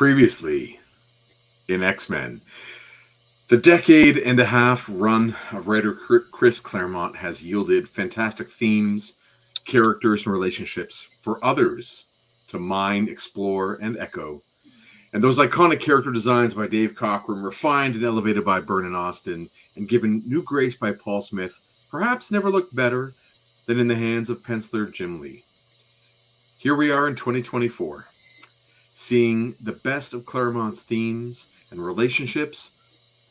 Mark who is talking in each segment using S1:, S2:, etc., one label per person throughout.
S1: Previously in X-Men, the decade-and-a-half run of writer Chris Claremont has yielded fantastic themes, characters, and relationships for others to mine, explore, and echo. And those iconic character designs by Dave Cockrum, refined and elevated by Byrne Austin, and given new grace by Paul Smith, perhaps never looked better than in the hands of penciler Jim Lee. Here we are in 2024, seeing the best of Claremont's themes and relationships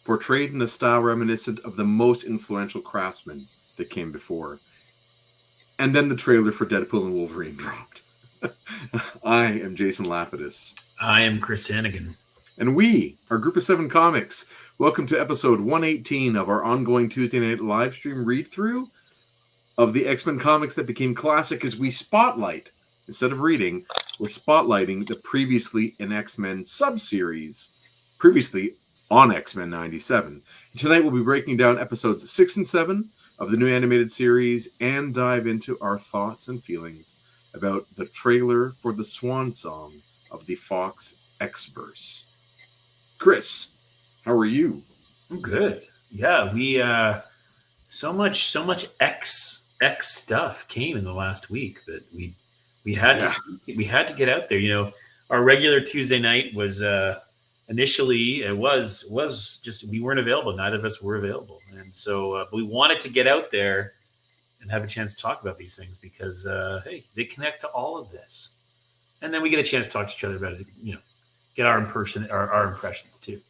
S1: portrayed in a style reminiscent of the most influential craftsmen that came before. And then the trailer for Deadpool and Wolverine dropped. I am Jason Lapidus.
S2: I am Chris Sanagan.
S1: And we are Group of Seven Comics. Welcome to episode 118 of our ongoing Tuesday night live stream read-through of the X-Men comics that became classic as we spotlight, instead of reading, we're spotlighting the previously in X-Men sub-series, previously on X-Men 97. Tonight we'll be breaking down episodes 6 and 7 of the new animated series and dive into our thoughts and feelings about the trailer for the swan song of the Fox X-verse. Chris, how are you?
S2: I'm good. Yeah, we so much X stuff came in the last week that we had to get out there. You know, our regular Tuesday night was initially it was just we weren't available. Neither of us were available, and so we wanted to get out there and have a chance to talk about these things because hey, they connect to all of this, and then we get a chance to talk to each other about it. You know, get our impressions too.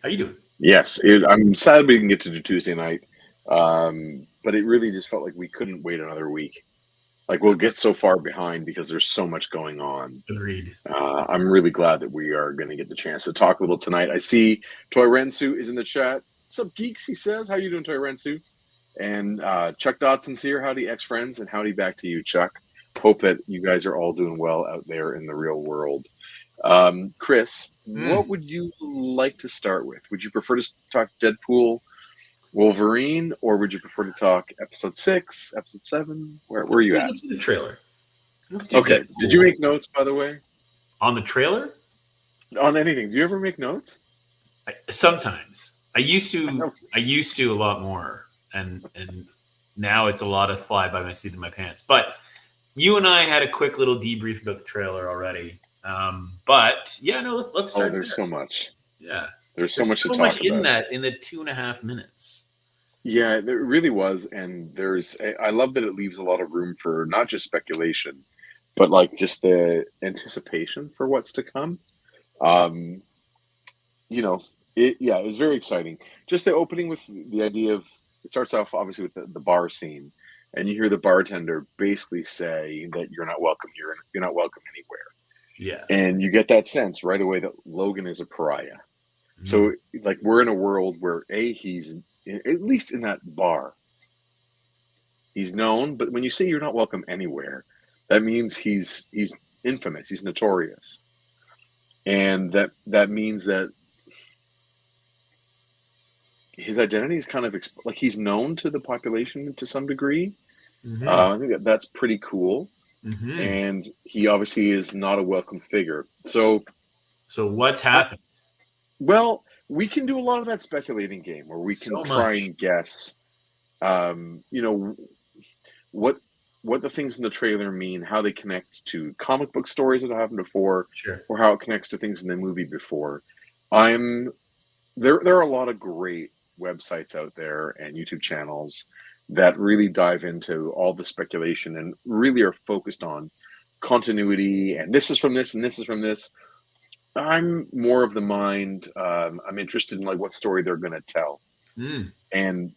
S2: How you doing?
S3: Yes, I'm sad we didn't get to do Tuesday night, but it really just felt like we couldn't wait another week. Like we'll get so far behind because there's so much going on.
S2: Agreed.
S3: I'm really glad that we are going to get the chance to talk a little tonight. I see Toy Rensu is in the chat. What's up, geeks? He says, "How you doing, Toy Rensu?" And Chuck Dodson's here. Howdy, ex-friends, and howdy back to you, Chuck. Hope that you guys are all doing well out there in the real world. Chris, what would you like to start with? Would you prefer to talk Deadpool, Wolverine, or would you prefer to talk episode 6, episode 7? Where are you at?
S2: Let's do the trailer.
S3: Okay. Did you make notes, by the way?
S2: On the trailer?
S3: On anything? Do you ever make notes?
S2: Sometimes. I used to a lot more, and now it's a lot of fly by my seat in my pants. But you and I had a quick little debrief about the trailer already. But yeah, no, let's start.
S3: Oh, there's so much.
S2: Yeah,
S3: there's so much to talk about.
S2: In that in the 2.5 minutes.
S3: Yeah, there really was, and I love that it leaves a lot of room for not just speculation, but like just the anticipation for what's to come. You know, it was very exciting. Just the opening with the idea of it starts off obviously with the bar scene, and you hear the bartender basically say that you're not welcome here and you're not welcome anywhere.
S2: Yeah.
S3: And you get that sense right away that Logan is a pariah. Mm-hmm. So like we're in a world where he's at least in that bar. He's known, but when you say you're not welcome anywhere, that means he's infamous, he's notorious. And that means that his identity is kind of like he's known to the population to some degree. Mm-hmm. I think that's pretty cool. Mm-hmm. And he obviously is not a welcome figure. So
S2: what's happened?
S3: Well, we can do a lot of that speculating game where we can try and guess, you know, what the things in the trailer mean, how they connect to comic book stories that have happened before,
S2: sure,
S3: or how it connects to things in the movie before. There are a lot of great websites out there and YouTube channels that really dive into all the speculation and really are focused on continuity and this is from this and this is from this. I'm more of the mind. I'm interested in like what story they're going to tell, and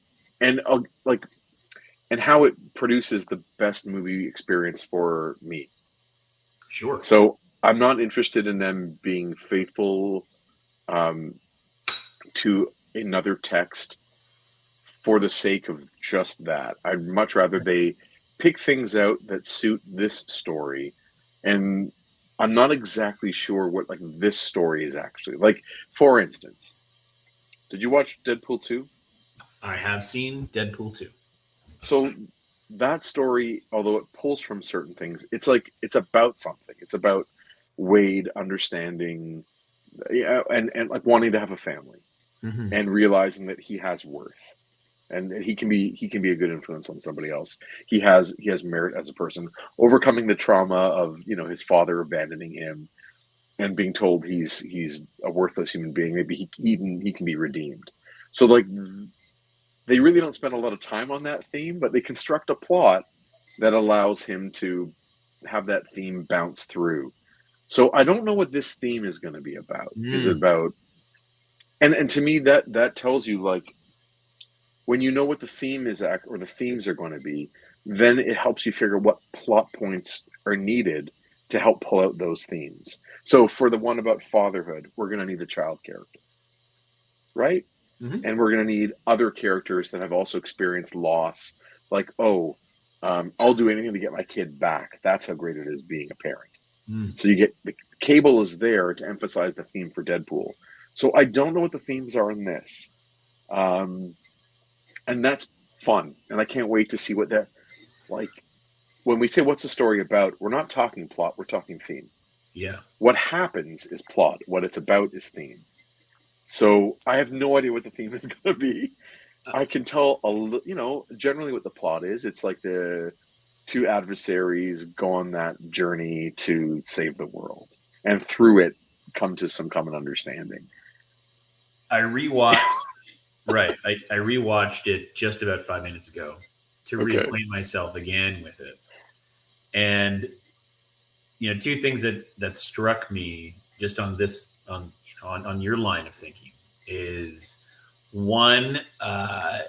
S3: how it produces the best movie experience for me.
S2: Sure.
S3: So I'm not interested in them being faithful to another text for the sake of just that. I'd much rather they pick things out that suit this story. And I'm not exactly sure what like this story is actually. Like, for instance, did you watch Deadpool 2?
S2: I have seen Deadpool 2.
S3: So that story, although it pulls from certain things, it's about something. It's about Wade understanding, yeah, and like wanting to have a family
S2: Mhm.
S3: and realizing that he has worth and that he can be a good influence on somebody else. He has merit as a person, overcoming the trauma of, you know, his father abandoning him and being told he's a worthless human being. Maybe he can be redeemed. So like they really don't spend a lot of time on that theme, but they construct a plot that allows him to have that theme bounce through. So I don't know what this theme is going to be about. Is it
S2: Mm.
S3: about, and to me that tells you, like, when you know what the theme is or the themes are going to be, then it helps you figure what plot points are needed to help pull out those themes. So for the one about fatherhood, we're going to need a child character, right?
S2: Mhm.
S3: And we're going to need other characters that have also experienced loss, like, oh, I'll do anything to get my kid back. That's how great it is being a parent.
S2: Mm.
S3: So you get the Cable is there to emphasize the theme for Deadpool. So I don't know what the themes are in this, and that's fun. And I can't wait to see what that, like, when we say what's the story about, we're not talking plot, we're talking theme.
S2: Yeah.
S3: What happens is plot. What it's about is theme. So I have no idea what the theme is going to be. I can tell generally what the plot is. It's like the two adversaries go on that journey to save the world, and through it come to some common understanding.
S2: I rewatched. Right. I rewatched it just about 5 minutes ago to
S3: Okay.
S2: reacquaint myself again with it. And two things that struck me just on this on your line of thinking is one, like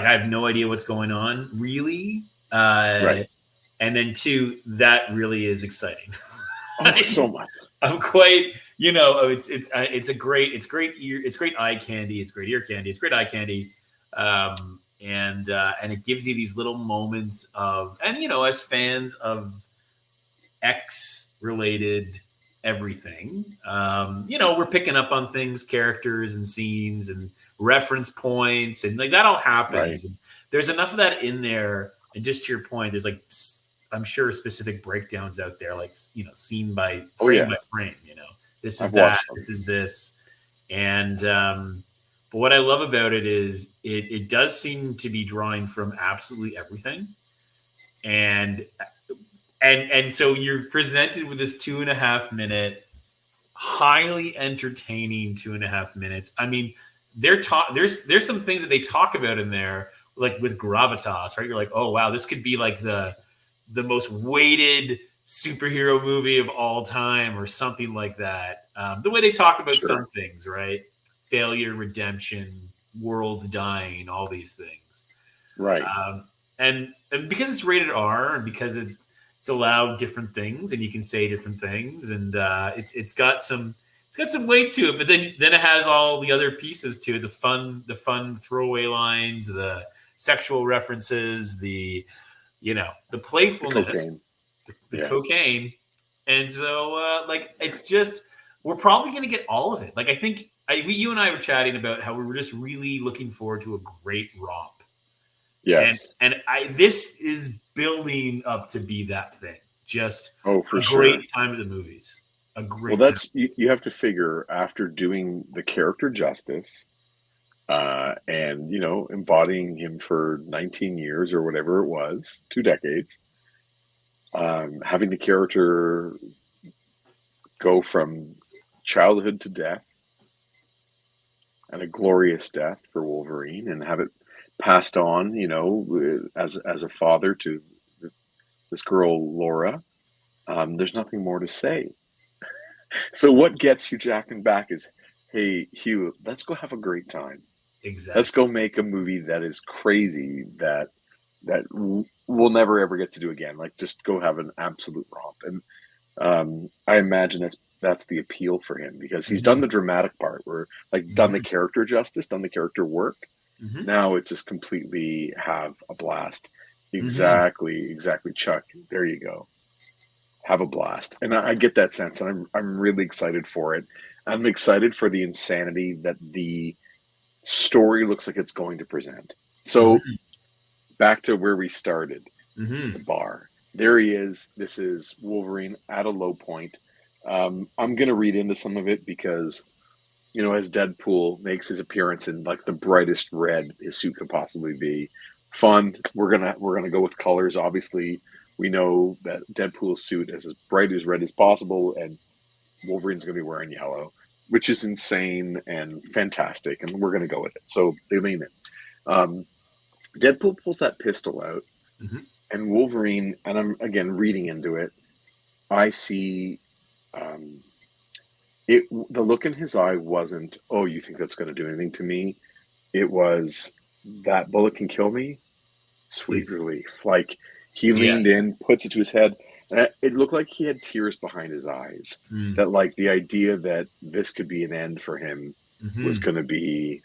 S2: I have no idea what's going on really,
S3: Right.
S2: and then two, that really is exciting.
S3: Oh, so much.
S2: I'm quite, it's great eye candy, it's great ear candy, it's great eye candy, and it gives you these little moments of, and as fans of X related everything, we're picking up on things, characters and scenes and reference points, and like that all happens.
S3: Right.
S2: And there's enough of that in there. And just to your point, there's like, I'm sure specific breakdowns out there, like, scene by frame by frame, this is
S3: I've
S2: that,
S3: watched them.
S2: this is this. And, but what I love about it is it does seem to be drawing from absolutely everything. And so you're presented with this 2.5 minute, highly entertaining 2.5 minutes. I mean, there's some things that they talk about in there, like with gravitas, right? You're like, oh wow, this could be like the most weighted superhero movie of all time, or something like that. The way they talk about some things, right? Failure, redemption, worlds dying, all these things,
S3: right?
S2: And because it's rated R, and because it's allowed different things, and you can say different things, and it's got some weight to it. But then it has all the other pieces to it: the fun throwaway lines, the sexual references, the playfulness, the cocaine. And so it's just, we're probably going to get all of it. Like I think you and I were chatting about how we were just really looking forward to a great romp.
S3: Yes.
S2: And this is building up to be that thing. Just
S3: for
S2: a
S3: sure.
S2: great time at the movies. A great
S3: Well, that's
S2: time.
S3: You have to figure, after doing the character justice, and embodying him for 19 years or whatever it was, 2 decades, having the character go from childhood to death, and a glorious death for Wolverine, and have it passed on, as a father to this girl Laura. There's nothing more to say. So what gets Hugh Jackman back is, hey Hugh, let's go have a great time.
S2: Exactly.
S3: Let's go make a movie that is crazy, that we'll never ever get to do again. Like, just go have an absolute romp. And I imagine that's the appeal for him, because he's done the dramatic part, where done the character justice, done the character work. Now it's just completely have a blast. Exactly, Chuck. There you go. Have a blast. And I get that sense, and I'm really excited for it. I'm excited for the insanity that the story looks like it's going to present. So back to where we started, the bar. there he is. This is Wolverine at a low point. I'm going to read into some of it because, you know, as Deadpool makes his appearance in like the brightest red his suit could possibly be, fun. We're gonna go with colors. Obviously, we know that Deadpool's suit is as bright as red as possible, and Wolverine's gonna be wearing yellow, which is insane and fantastic, and we're gonna go with it. So they lean in. Deadpool pulls that pistol out,
S2: Mhm.
S3: and Wolverine, and I'm again reading into it. I see. The look in his eye wasn't, oh, you think that's going to do anything to me? It was, that bullet can kill me. Sweet
S2: Please.
S3: relief. Like he
S2: Yeah.
S3: leaned in, puts it to his head, and it looked like he had tears behind his eyes.
S2: Mm.
S3: That like the idea that this could be an end for him was
S2: Mhm.
S3: going to be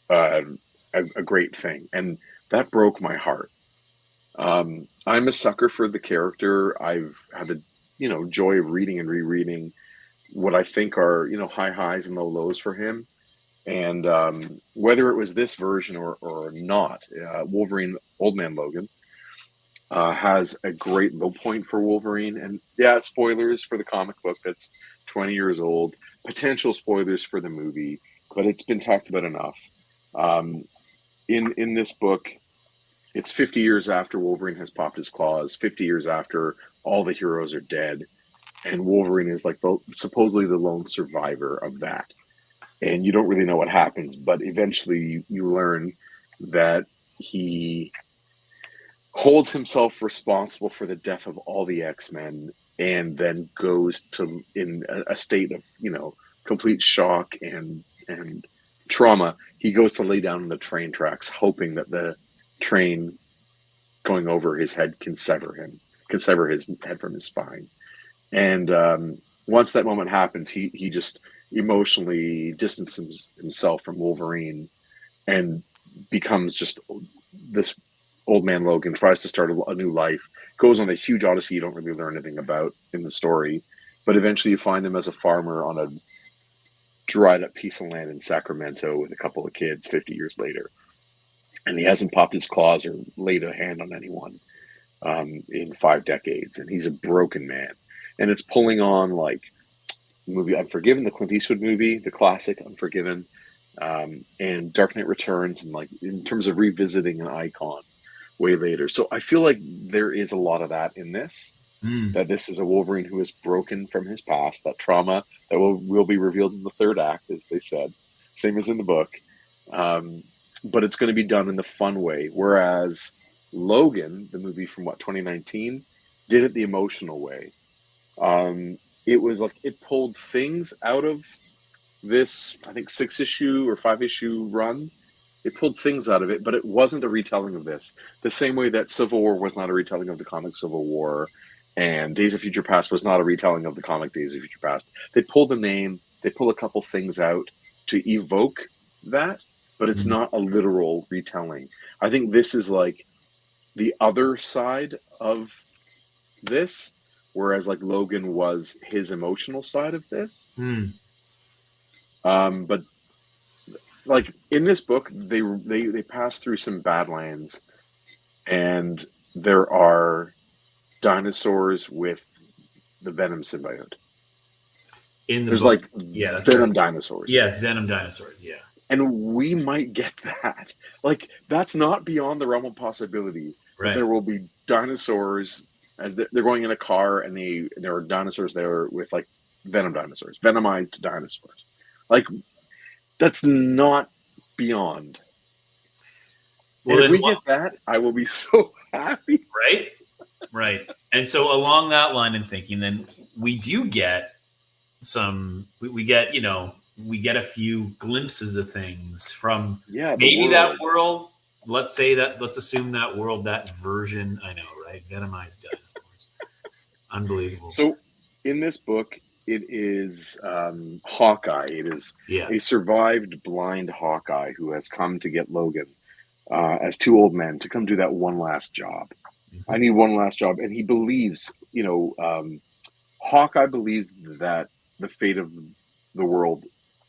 S3: a great thing, and that broke my heart. I'm a sucker for the character. I've had the joy of reading and rereading what I think are high highs and low lows for him. And whether it was this version or not, Wolverine Old Man Logan has a great low point for Wolverine. And yeah, spoilers for the comic book that's 20 years old, potential spoilers for the movie, but it's been talked about enough. In this book, it's 50 years after Wolverine has popped his claws, 50 years after all the heroes are dead, and Wolverine is like supposedly the lone survivor of that. And you don't really know what happens, but eventually you learn that he holds himself responsible for the death of all the X-Men, and then goes to in a state of complete shock and trauma. He goes to lay down on the train tracks, hoping that the train going over his head can sever his head from his spine. And once that moment happens, he just emotionally distances himself from Wolverine and becomes just this Old Man Logan, tries to start a new life, goes on a huge odyssey you don't really learn anything about in the story, but eventually you find him as a farmer on a dried up piece of land in Sacramento with a couple of kids 50 years later. And he hasn't popped his claws or laid a hand on anyone in 5 decades, and he's a broken man. And it's pulling on like movie Unforgiven, the Clint Eastwood movie, the classic Unforgiven, and Dark Knight Returns, and like in terms of revisiting an icon way later. So I feel like there is a lot of that in this.
S2: Mm.
S3: That this is a Wolverine who is broken from his past, that trauma that will be revealed in the third act, as they said, same as in the book. But it's going to be done in the fun way. Whereas Logan, the movie from 2019, did it the emotional way. It was like it pulled things out of this, I think, 6-issue or 5-issue run. It pulled things out of it, but it wasn't a retelling of this. The same way that Civil War was not a retelling of the comic Civil War, and Days of Future Past was not a retelling of the comic Days of Future Past. They pulled the name, they pull a couple things out to evoke that, but it's not a literal retelling. I think this is like the other side of this, whereas like Logan was his emotional side of this.
S2: Mm.
S3: But like in this book, they pass through some Badlands, and there are dinosaurs with the Venom symbiote. There's
S2: book.
S3: Like Venom dinosaurs.
S2: Yes, Venom dinosaurs. Yeah.
S3: And we might get that. Like, that's not beyond the realm of possibility.
S2: Right.
S3: There will be dinosaurs as they're going in a car, and there are dinosaurs there with like Venom dinosaurs, venomized dinosaurs. Like, that's not beyond. Well, and if we get that, I will be so happy.
S2: Right. And so along that line of thinking, then we do get some. We get a few glimpses of things from maybe that world. Let's assume that world, that version. I know, right? Venomized dinosaurs. Unbelievable.
S3: So in this book, it is Hawkeye. It is a survived blind Hawkeye who has come to get Logan as 2 old men to come do that one last job. I need one last job. And he believes, Hawkeye believes that the fate of the world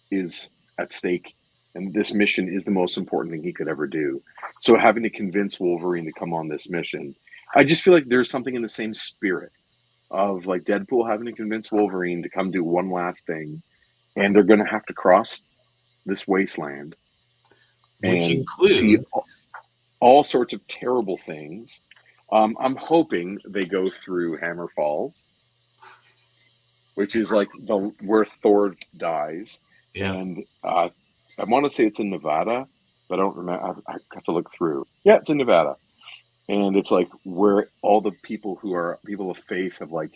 S3: is at stake, and this mission is the most important thing he could ever do. So having to convince Wolverine to come on this mission, I just feel like there's something in the same spirit of like Deadpool having to convince Wolverine to come do one last thing, and they're going to have to cross this wasteland
S2: Which
S3: and see
S2: includes
S3: all sorts of terrible things. I'm hoping they go through Hammer Falls, which is like where Thor dies,
S2: yeah.
S3: and I want to say it's in Nevada, but I don't remember. I have to look through. Yeah, it's in Nevada, and it's like where all the people who are people of faith have like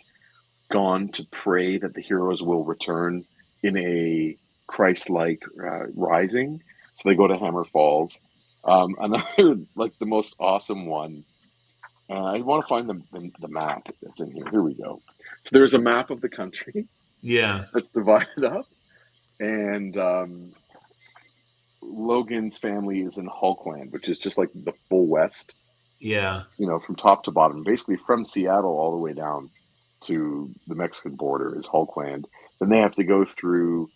S3: gone to pray that the heroes will return in a Christ-like rising. So they go to Hammer Falls. Another like the most awesome one. I want to find the map that's in here. Here we go. So there's a map of the country
S2: Yeah.
S3: that's divided up, and Logan's family is in Hulkland, which is just like the full West.
S2: Yeah.
S3: You know, from top to bottom, basically from Seattle all the way down to the Mexican border is Hulkland. Then they have to go through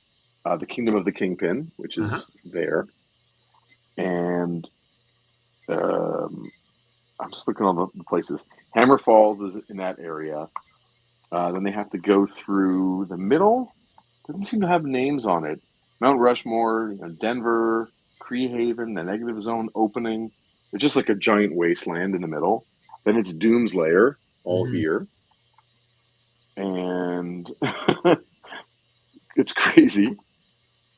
S3: the Kingdom of the Kingpin, which is there, and I'm just looking at all the places. Hammer Falls is in that area. Then they have to go through the middle. Doesn't seem to have names on it. Mount Rushmore, Denver, Cree Haven, the Negative Zone opening. It's just like a giant wasteland in the middle. Then it's Doom's Lair, all here. And it's crazy.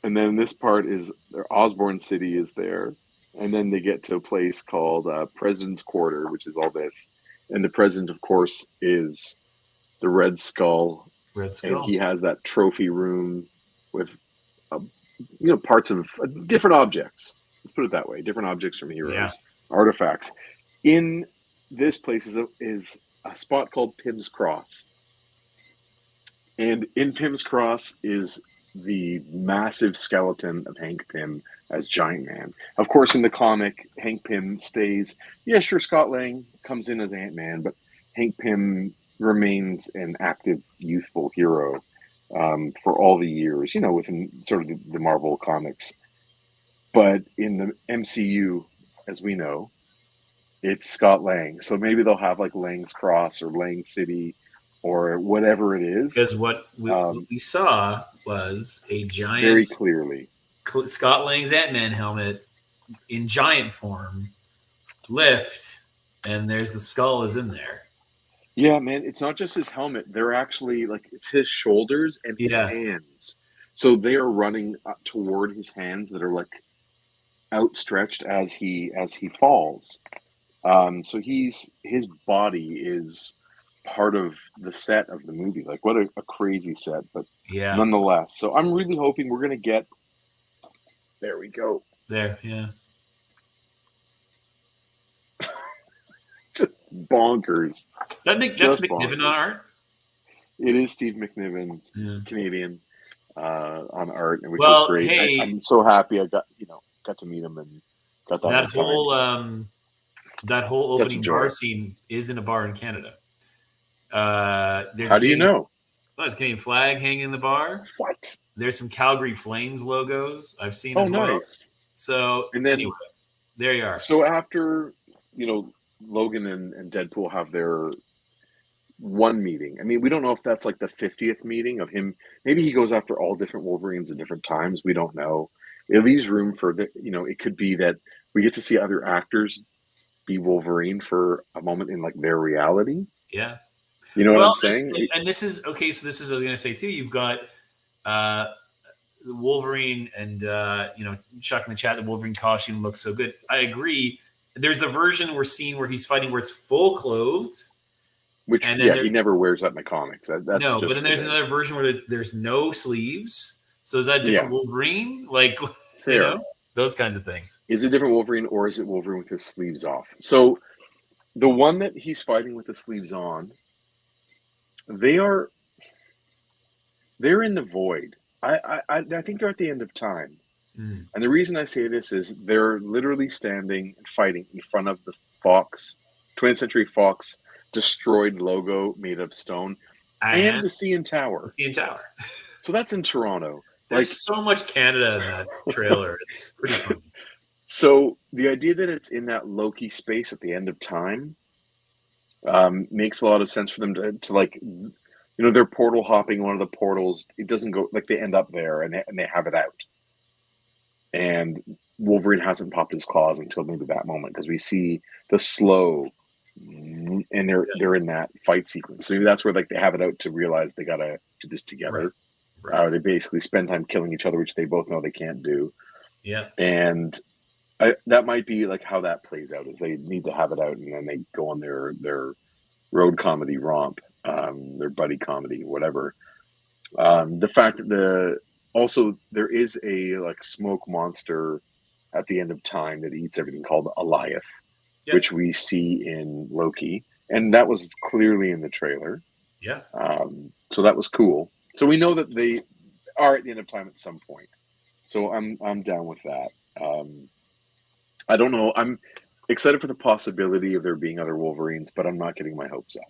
S3: And then this part is Osborne City is there. And then they get to a place called President's Quarter, which is all this. And the president, of course, is the Red Skull.
S2: Red Skull.
S3: And he has that trophy room with, parts of different objects. Let's put it that way. Different objects from heroes, artifacts. In this place is a spot called Pym's Cross. And in Pym's Cross is the massive skeleton of Hank Pym as Giant Man. Of course, in the comic, Hank Pym stays. Yeah, sure, Scott Lang comes in as Ant-Man, but Hank Pym remains an active, youthful hero for all the years, within sort of the Marvel comics. But in the MCU, as we know, it's Scott Lang. So maybe they'll have like Lang's Cross or Lang City or whatever it is.
S2: Because what we saw was a giant,
S3: very clearly,
S2: Scott Lang's Ant-Man helmet in giant form lift, and there's the skull is in there.
S3: Yeah, man, it's not just his helmet. They're actually like it's his shoulders and his hands. So they are running up toward his hands that are like outstretched as he falls. So his body is part of the set of the movie. Like what a crazy set, but nonetheless. So I'm really hoping we're gonna get. There we go.
S2: There, yeah.
S3: Just bonkers.
S2: That's McNiven on art.
S3: It is Steve McNiven, Canadian, on art, which is great.
S2: Hey,
S3: I'm so happy I got to meet him and got
S2: that whole opening bar scene is in a bar in Canada.
S3: How do you know?
S2: Oh, there's a Canadian flag hanging in the bar.
S3: What?
S2: There's some Calgary Flames logos I've seen as well. Nice. So anyway, there you are.
S3: So after Logan and Deadpool have their one meeting. I mean, we don't know if that's like the 50th meeting of him. Maybe he goes after all different Wolverines at different times. We don't know. It leaves room for it could be that we get to see other actors be Wolverine for a moment in like their reality.
S2: Yeah.
S3: You know what I'm saying?
S2: And this is okay. So this is I was going to say too. You've got Wolverine and Chuck in the chat. The Wolverine costume looks so good. I agree. There's the version we're seeing where he's fighting where it's full clothes.
S3: Which he never wears that in the comics. But
S2: then there's another version where there's no sleeves. So is that a different Wolverine? Like those kinds of things.
S3: Is it different Wolverine or is it Wolverine with his sleeves off? So the one that he's fighting with the sleeves on, they're in the void. I think they're at the end of time. And the reason I say this is they're literally standing and fighting in front of the 20th Century Fox destroyed logo made of stone and the CN Tower.
S2: The CN Tower.
S3: So that's in Toronto.
S2: There's so much Canada in that trailer. It's pretty funny.
S3: So the idea that it's in that Loki space at the end of time, Makes a lot of sense for them to like, they're portal hopping one of the portals. It doesn't go like they end up there and they have it out. And Wolverine hasn't popped his claws until maybe that moment because we see the slow, and they're in that fight sequence. So maybe that's where like they have it out to realize they gotta do this together.
S2: Right.
S3: They basically spend time killing each other, which they both know they can't do.
S2: Yeah.
S3: And that might be like how that plays out is they need to have it out and then they go on their road comedy romp, their buddy comedy, whatever. The fact that also there is a like smoke monster at the end of time that eats everything called Eliath,
S2: Yep.
S3: which we see in Loki, and that was clearly in the trailer.
S2: Yeah.
S3: So that was cool. So we know that they are at the end of time at some point. So I'm down with that. I don't know. I'm excited for the possibility of there being other Wolverines, but I'm not getting my hopes up.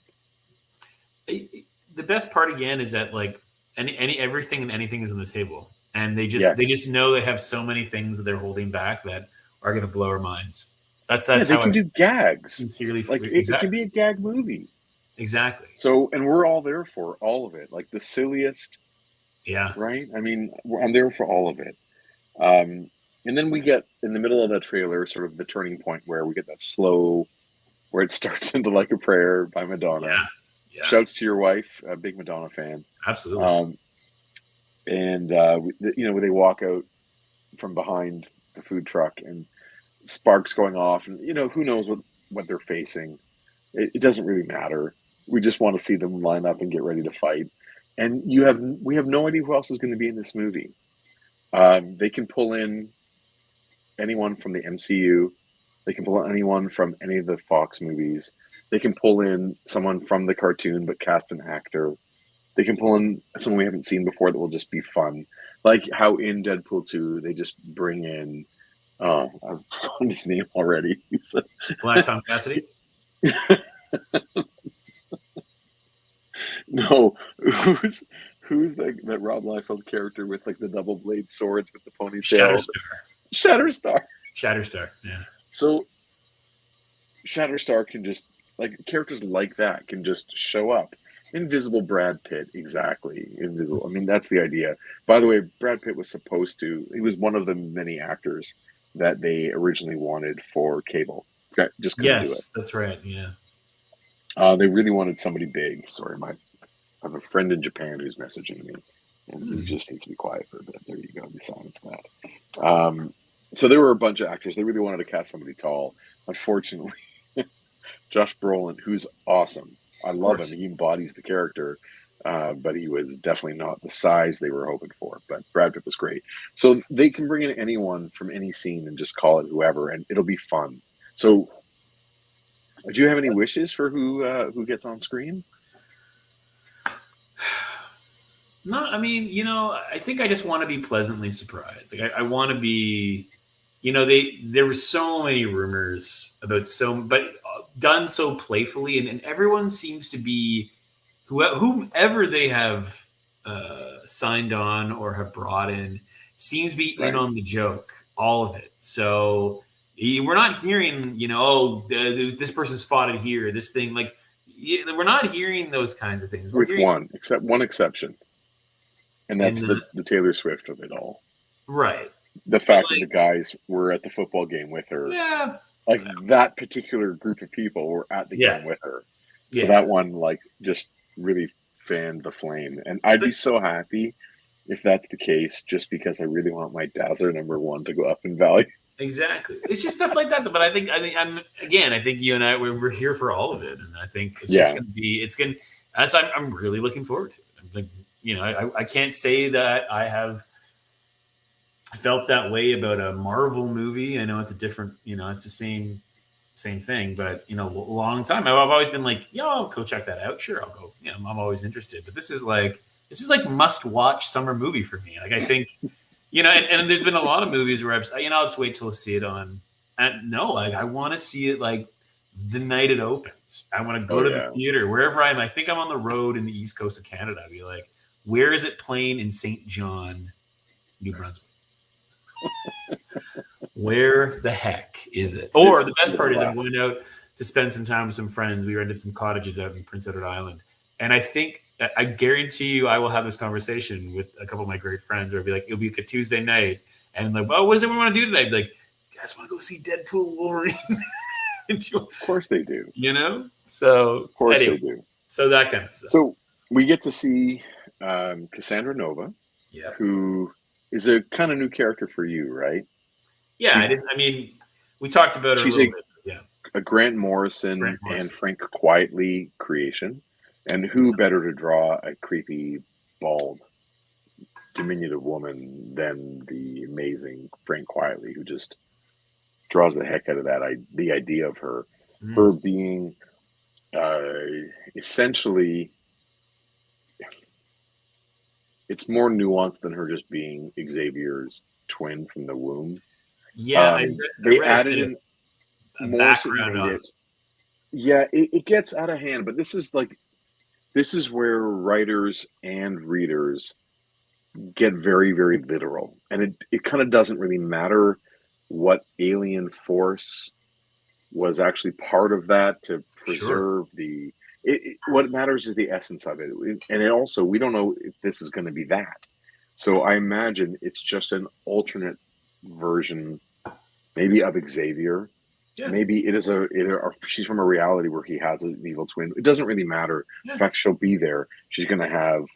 S2: The best part again is that like everything and anything is on the table, and they just know they have so many things that they're holding back that are going to blow our minds. That's
S3: they
S2: how
S3: can do gags.
S2: Sincerely,
S3: like it can be a gag movie.
S2: Exactly.
S3: So, and we're all there for all of it, like the silliest.
S2: Yeah.
S3: Right. I mean, I'm there for all of it. And then we get in the middle of the trailer, sort of the turning point where we get that slow, where it starts into like a prayer by Madonna.
S2: Yeah.
S3: Shouts to your wife, a big Madonna fan.
S2: Absolutely.
S3: And they walk out from behind the food truck and sparks going off, and who knows what they're facing. It doesn't really matter. We just want to see them line up and get ready to fight. And we have no idea who else is going to be in this movie. They can pull in anyone from the MCU. They can pull in anyone from any of the Fox movies. They can pull in someone from the cartoon but cast an actor. They can pull in someone we haven't seen before that will just be fun. Like how in Deadpool 2, they just bring in, I've forgotten his name already.
S2: Black Tom Cassidy?
S3: No, who's that Rob Liefeld character with like the double blade swords with the ponytail? Shatterstar.
S2: Yeah.
S3: So Shatterstar can just like characters like that can just show up. Invisible Brad Pitt, exactly. Invisible. I mean, that's the idea. By the way, Brad Pitt was he was one of the many actors that they originally wanted for Cable. Just couldn't do it.
S2: That's right. Yeah.
S3: They really wanted somebody big. Sorry, I have a friend in Japan who's messaging me, and you just need to be quiet for a bit. There you go. Be silence that. So there were a bunch of actors. They really wanted to cast somebody tall. Unfortunately, Josh Brolin, who's awesome. I love him. He embodies the character, but he was definitely not the size they were hoping for. But Brad Pitt was great. So they can bring in anyone from any scene and just call it whoever, and it'll be fun. So do you have any wishes for who gets on screen?
S2: No, I mean, I think I just want to be pleasantly surprised. Like I want to be, there were so many rumors about but done so playfully, and everyone seems to be whomever they have signed on or have brought in seems to be in on the joke, all of it. So we're not hearing, this person spotted here, this thing, like we're not hearing those kinds of things.
S3: With one exception. And that's the Taylor Swift of it all.
S2: Right.
S3: The fact that the guys were at the football game with her.
S2: Yeah.
S3: Like that particular group of people were at the game with her. So that one just really fanned the flame. And I'd be so happy if that's the case, just because I really want my Dazzler #1 to go up in value.
S2: Exactly. It's just stuff like that. But I think you and I, we're here for all of it. And I think it's just going to be, I'm really looking forward to it. I'm like, I can't say that I have felt that way about a Marvel movie. I know it's a different, it's the same thing, but a long time I've always been like, I'll go check that out. Sure, I'll go. I'm always interested. But this is like must watch summer movie for me. Like I think, and there's been a lot of movies where I'll just wait till I see it on. And no, like I want to see it like the night it opens. I want to go to the theater wherever I am. I think I'm on the road in the east coast of Canada. I'd be like, where is it playing in St. John, New Brunswick? Where the heck is it? Or the best part is I'm going out to spend some time with some friends. We rented some cottages out in Prince Edward Island. And I guarantee you I will have this conversation with a couple of my great friends where it'll be like a Tuesday night. And like, well, what does everyone want to do tonight? Like, you guys want to go see Deadpool Wolverine?
S3: Of course they do.
S2: So
S3: of course
S2: anyway,
S3: they do.
S2: So that kind of stuff.
S3: So we get to see Cassandra Nova, who is a kind of new character for you, right?
S2: Yeah, we talked about her a little bit. Yeah,
S3: a Grant Morrison and Frank Quietly creation, and who better to draw a creepy, bald, diminutive woman than the amazing Frank Quietly, who just draws the heck out of that. The idea of her being essentially, it's more nuanced than her just being Xavier's twin from the womb.
S2: Yeah,
S3: they added in Morrison made it. Yeah, it gets out of hand, but this is where writers and readers get very, very literal, and it kind of doesn't really matter what alien force was actually part of that to preserve what matters is the essence of it. And also, we don't know if this is going to be that. So I imagine it's just an alternate version, maybe of Xavier. Yeah. Maybe she's from a reality where he has an evil twin. It doesn't really matter. Yeah. In fact, she'll be there. She's going to have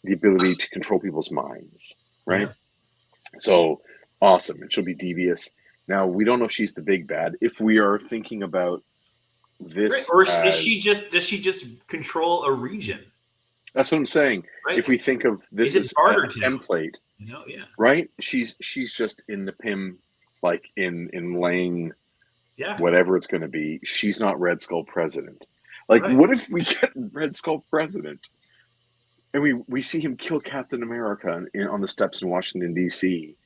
S3: the ability to control people's minds, right? Yeah. So awesome. And she'll be devious. Now, we don't know if she's the big bad. If we are thinking about this,
S2: or does she just control a region?
S3: That's what I'm saying. Right? If we think of this as a template, right? She's just in the PIM, like in laying, whatever it's going to be. She's not Red Skull president. Like, what if we get Red Skull president, and we see him kill Captain America on the steps in Washington D.C.,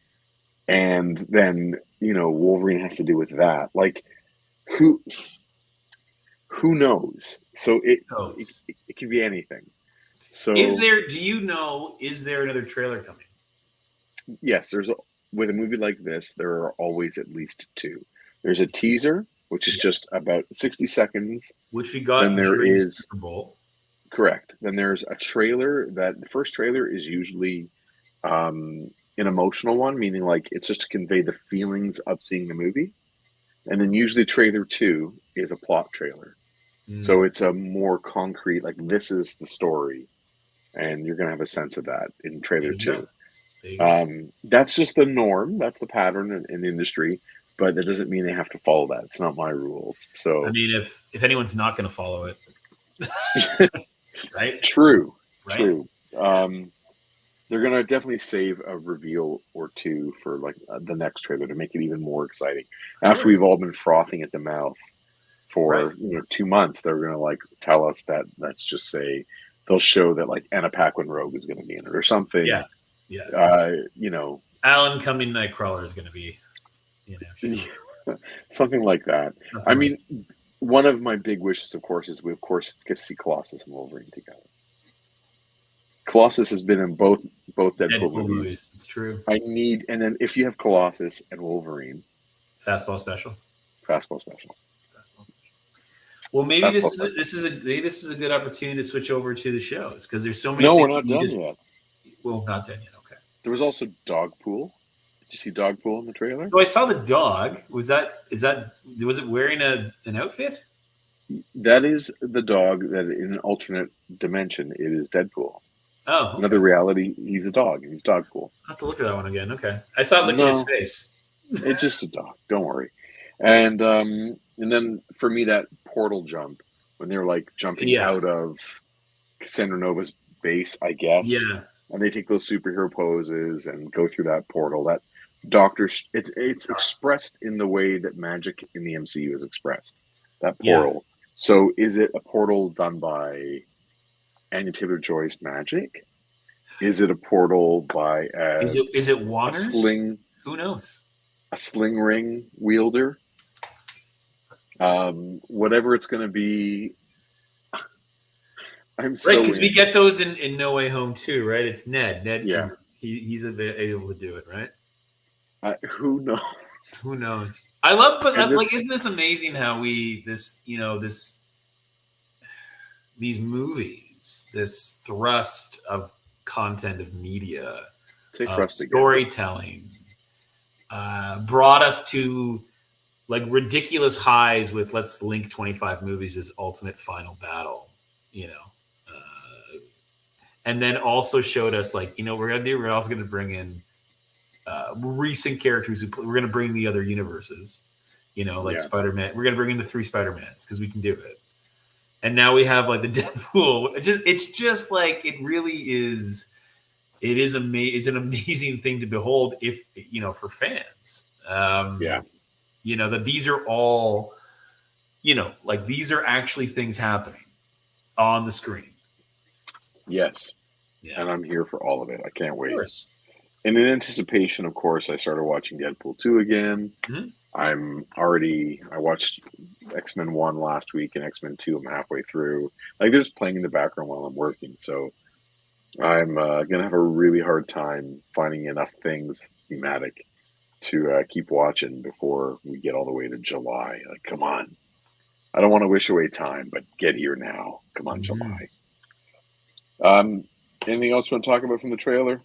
S3: and then Wolverine has to do with that. Like, who knows? So it could be anything. So
S2: is there another trailer coming?
S3: Yes, with a movie like this, there are always at least two. There's a teaser, which is just about 60 seconds,
S2: which we got during the Super Bowl.
S3: Correct. Then there's a trailer. That the first trailer is usually an emotional one, meaning like it's just to convey the feelings of seeing the movie. And then usually trailer 2 is a plot trailer. So it's a more concrete, like, this is the story, and you're going to have a sense of that in trailer 2. That's just the norm. That's the pattern in the industry, but that doesn't mean they have to follow that. It's not my rules. So
S2: I mean, if anyone's not going to follow it, right?
S3: True. They're going to definitely save a reveal or two for like the next trailer to make it even more exciting. After we've all been frothing at the mouth for 2 months, they're going to like tell us that, let's just say they'll show that like Anna Paquin Rogue is going to be in it or something.
S2: Yeah. Alan Cumming Nightcrawler is going to be,
S3: something like that. I mean, one of my big wishes, of course, is we get to see Colossus and Wolverine together. Colossus has been in both Deadpool movies.
S2: It's true.
S3: And then if you have Colossus and Wolverine,
S2: Fastball special. Well, maybe this is a good opportunity to switch over to the shows because there's so many.
S3: No, we're not done yet.
S2: Well, not done yet. Okay.
S3: There was also Dogpool. Did you see Dogpool in the trailer?
S2: So I saw the dog. Was it wearing an outfit?
S3: That is the dog that in an alternate dimension it is Deadpool.
S2: Oh, okay.
S3: Another reality. He's a dog. He's Dogpool.
S2: I have to look at that one again. Okay, I saw it licking his face.
S3: It's just a dog. Don't worry. And then for me, that portal jump when they're like jumping out of Cassandra Nova's base, I guess.
S2: Yeah.
S3: And they take those superhero poses and go through that portal. That Doctor, it's expressed in the way that magic in the MCU is expressed. That portal. Yeah. So is it a portal done by Anya Taylor-Joy's magic? Is it a portal by
S2: is it Waters?
S3: A sling?
S2: Who knows?
S3: A sling ring wielder? Whatever it's going to be.
S2: Because we get those in No Way Home too, right? It's Ned. He's able to do it, right?
S3: Who knows?
S2: Who knows? I love, but
S3: And
S2: like,
S3: this-
S2: isn't this amazing how these movies, this thrust of content of media,
S3: Say for
S2: of
S3: us again.
S2: storytelling, brought us to like ridiculous highs with let's link 25 movies as ultimate final battle, and then also showed us like, we're also going to bring in recent characters we're going to bring the other universes, like
S3: Yeah.
S2: Spider-Man. We're going to bring in the 3 Spider-Mans because we can do it. And now we have like the Deadpool. It's just like, it really is. It is it's an amazing thing to behold if, for fans.
S3: Yeah.
S2: That these are all, like these are actually things happening on the screen.
S3: Yes.
S2: Yeah.
S3: And I'm here for all of it. I can't
S2: Of
S3: wait.
S2: course.
S3: And in anticipation, of course, I started watching Deadpool 2 again.
S2: Mhm.
S3: I watched X-Men 1 last week and X-Men 2 I'm halfway through. Like, they're just playing in the background while I'm working. So I'm going to have a really hard time finding enough things thematic to keep watching before we get all the way to July. Like, come on. I don't want to wish away time, but get here now. Come on,
S2: Mhm.
S3: July. Anything else you want to talk about from the trailer?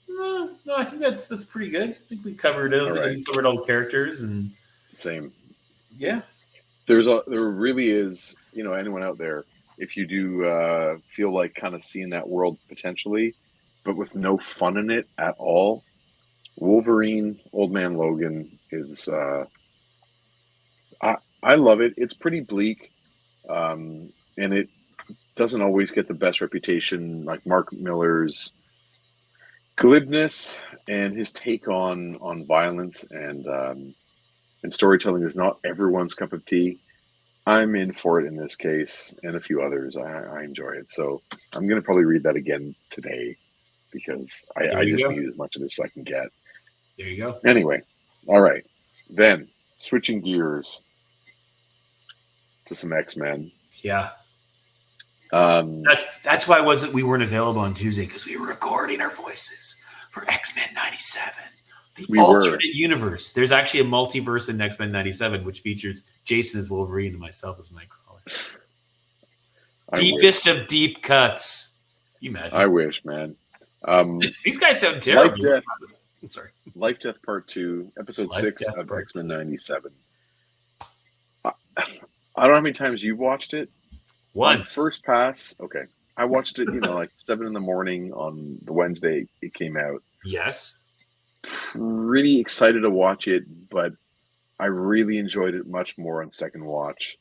S2: No, I think that's pretty good. I think we covered it.
S3: All right.
S2: We covered all the characters and
S3: Same.
S2: yeah.
S3: There really is, anyone out there, if you do feel like kind of seeing that world potentially, but with no fun in it at all, Wolverine, Old Man Logan is, I love it. It's pretty bleak, and it doesn't always get the best reputation, like Mark Miller's glibness and his take on violence and storytelling is not everyone's cup of tea. I'm in for it in this case, and a few others. I enjoy it, so I'm going to probably read that again today because I just
S2: go.
S3: need as much of this as I can get.
S2: There you go.
S3: Anyway, all right. Then switching gears to some X-Men.
S2: Yeah.
S3: Um,
S2: That's why we weren't available on Tuesday, because we were recording our voices for X-Men 97. The alternate universe. There's actually a multiverse in X-Men 97, which features Jason as Wolverine and myself as Nightcrawler. Deepest of deep cuts. Can you imagine?
S3: I wish, man.
S2: These guys sound terrible.
S3: I'm
S2: sorry.
S3: Life Death Part 2, Episode 6 of X-Men 97. I don't know how many times you've watched it.
S2: Once.
S3: First pass, okay. I watched it, like 7 in the morning on the Wednesday it came out.
S2: Yes.
S3: Pretty excited to watch it, but I really enjoyed it much more on second watch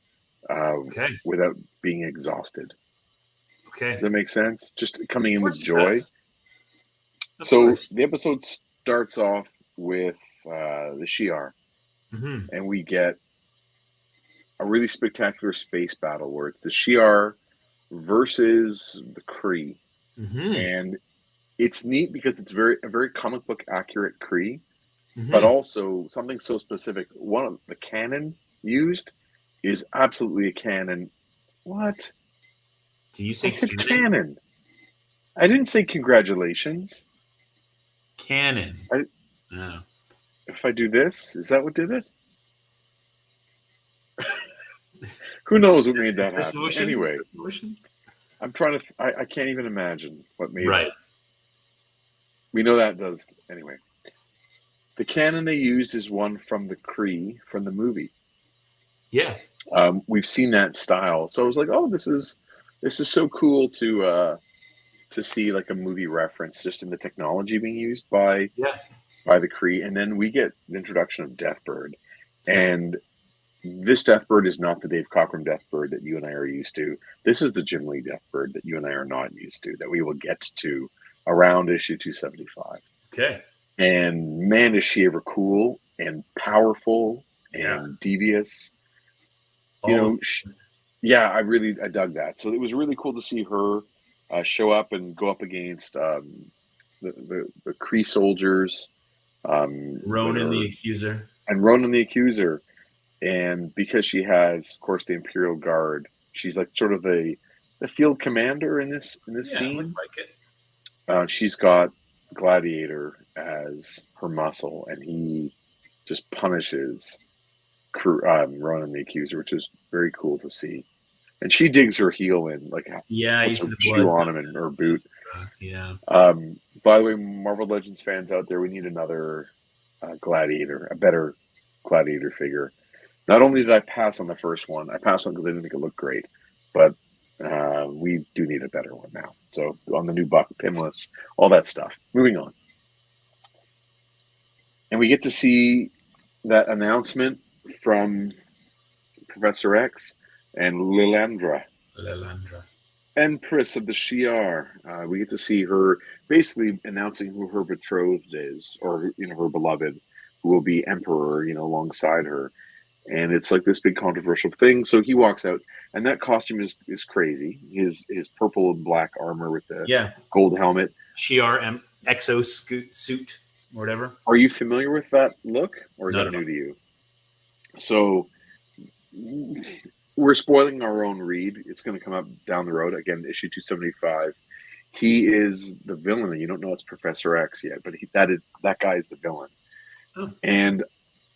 S3: without being exhausted.
S2: Okay.
S3: Does that make sense? Just coming in with joy. The episode starts off with the Shi'ar, and we get a really spectacular space battle where it's the Shi'ar versus the Kree, and it's neat because it's a very comic book accurate Kree, but also something so specific. One of the canon used is absolutely a canon. What?
S2: Do you say
S3: canon? I didn't say congratulations.
S2: Canon.
S3: If I do this, is that what did it? Who knows what made that happen? Anyway, I'm trying to. I can't even imagine what made it. We know that does. Anyway, the canon they used is one from the Kree from the movie.
S2: Yeah.
S3: We've seen that style, so I was like, oh, this is so cool to see like a movie reference just in the technology being used by the Kree, and then we get the introduction of Deathbird, and this Deathbird is not the Dave Cockrum Deathbird that you and I are used to. This is the Jim Lee Deathbird that you and I are not used to, that we will get to around issue 275.
S2: Okay.
S3: And man, is she ever cool and powerful and devious. I dug that. So it was really cool to see her show up and go up against the Kree soldiers.
S2: Ronan the Accuser.
S3: And Ronan the Accuser. And because she has, of course, the Imperial Guard, she's like sort of the field commander in this scene.
S2: Like it.
S3: She's got Gladiator as her muscle, and he just punishes Ronan the Accuser, which is very cool to see. And she digs her heel in, like
S2: Yeah,
S3: puts
S2: he's
S3: her
S2: the
S3: shoe
S2: blood.
S3: on him and her boot.
S2: Yeah.
S3: By the way, Marvel Legends fans out there, we need another Gladiator, a better Gladiator figure. Not only did I pass on the first one, I passed on because I didn't think it looked great, but we do need a better one now. So on the new buck, pinless, all that stuff. Moving on. And we get to see that announcement from Professor X and Lilandra, Empress of the Shi'ar. We get to see her basically announcing who her betrothed is, or her beloved, who will be emperor, alongside her. And it's like this big controversial thing. So he walks out, and that costume is crazy. His purple and black armor with the gold helmet.
S2: Shi'ar exo suit or whatever.
S3: Are you familiar with that look, or is
S2: Not
S3: that
S2: at
S3: new
S2: all.
S3: to you? So we're spoiling our own read. It's going to come up down the road. Again, issue 275. He is the villain, and you don't know it's Professor X yet, but that guy is the villain.
S2: Oh.
S3: And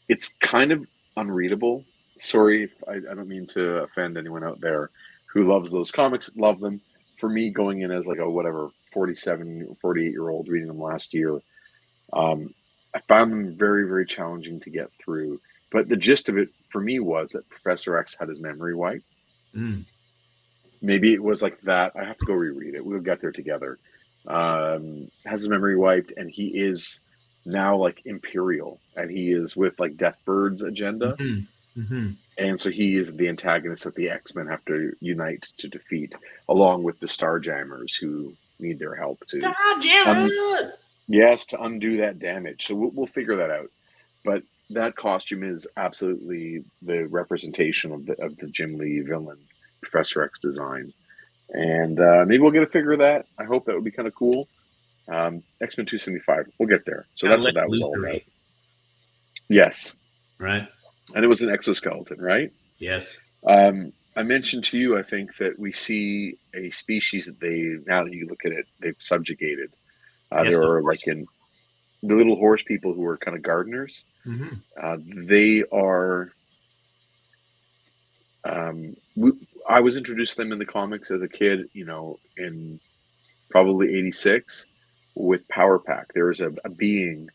S3: it's kind of unreadable. Sorry if I don't mean to offend anyone out there who loves those comics. Love them. For me, going in as like a 47, 48-year-old reading them last year, I found them very, very challenging to get through. But the gist of it for me was that Professor X had his memory wiped.
S2: Mm.
S3: Maybe it was like that. I have to go reread it. We'll get there together. Has his memory wiped, and he is now like Imperial, and he is with like Deathbird's agenda.
S2: Mm-hmm. Mm-hmm.
S3: And so he is the antagonist that the X-Men have to unite to defeat, along with the Starjammers who need their help to
S2: Starjammers!
S3: to undo that damage. So we'll figure that out. But that costume is absolutely the representation of the Jim Lee villain, Professor X design. And maybe we'll get a figure of that. I hope that would be kind of cool. X-Men 275. We'll get there. So that's what that was all about. Yes.
S2: Right.
S3: And it was an exoskeleton, right?
S2: Yes.
S3: I mentioned to you, I think, that we see a species that now that you look at it, they've subjugated. There are like the little horse people who are kind of gardeners.
S2: Mm-hmm.
S3: They are. I was introduced to them in the comics as a kid, in probably '86 with Power Pack. There was a being.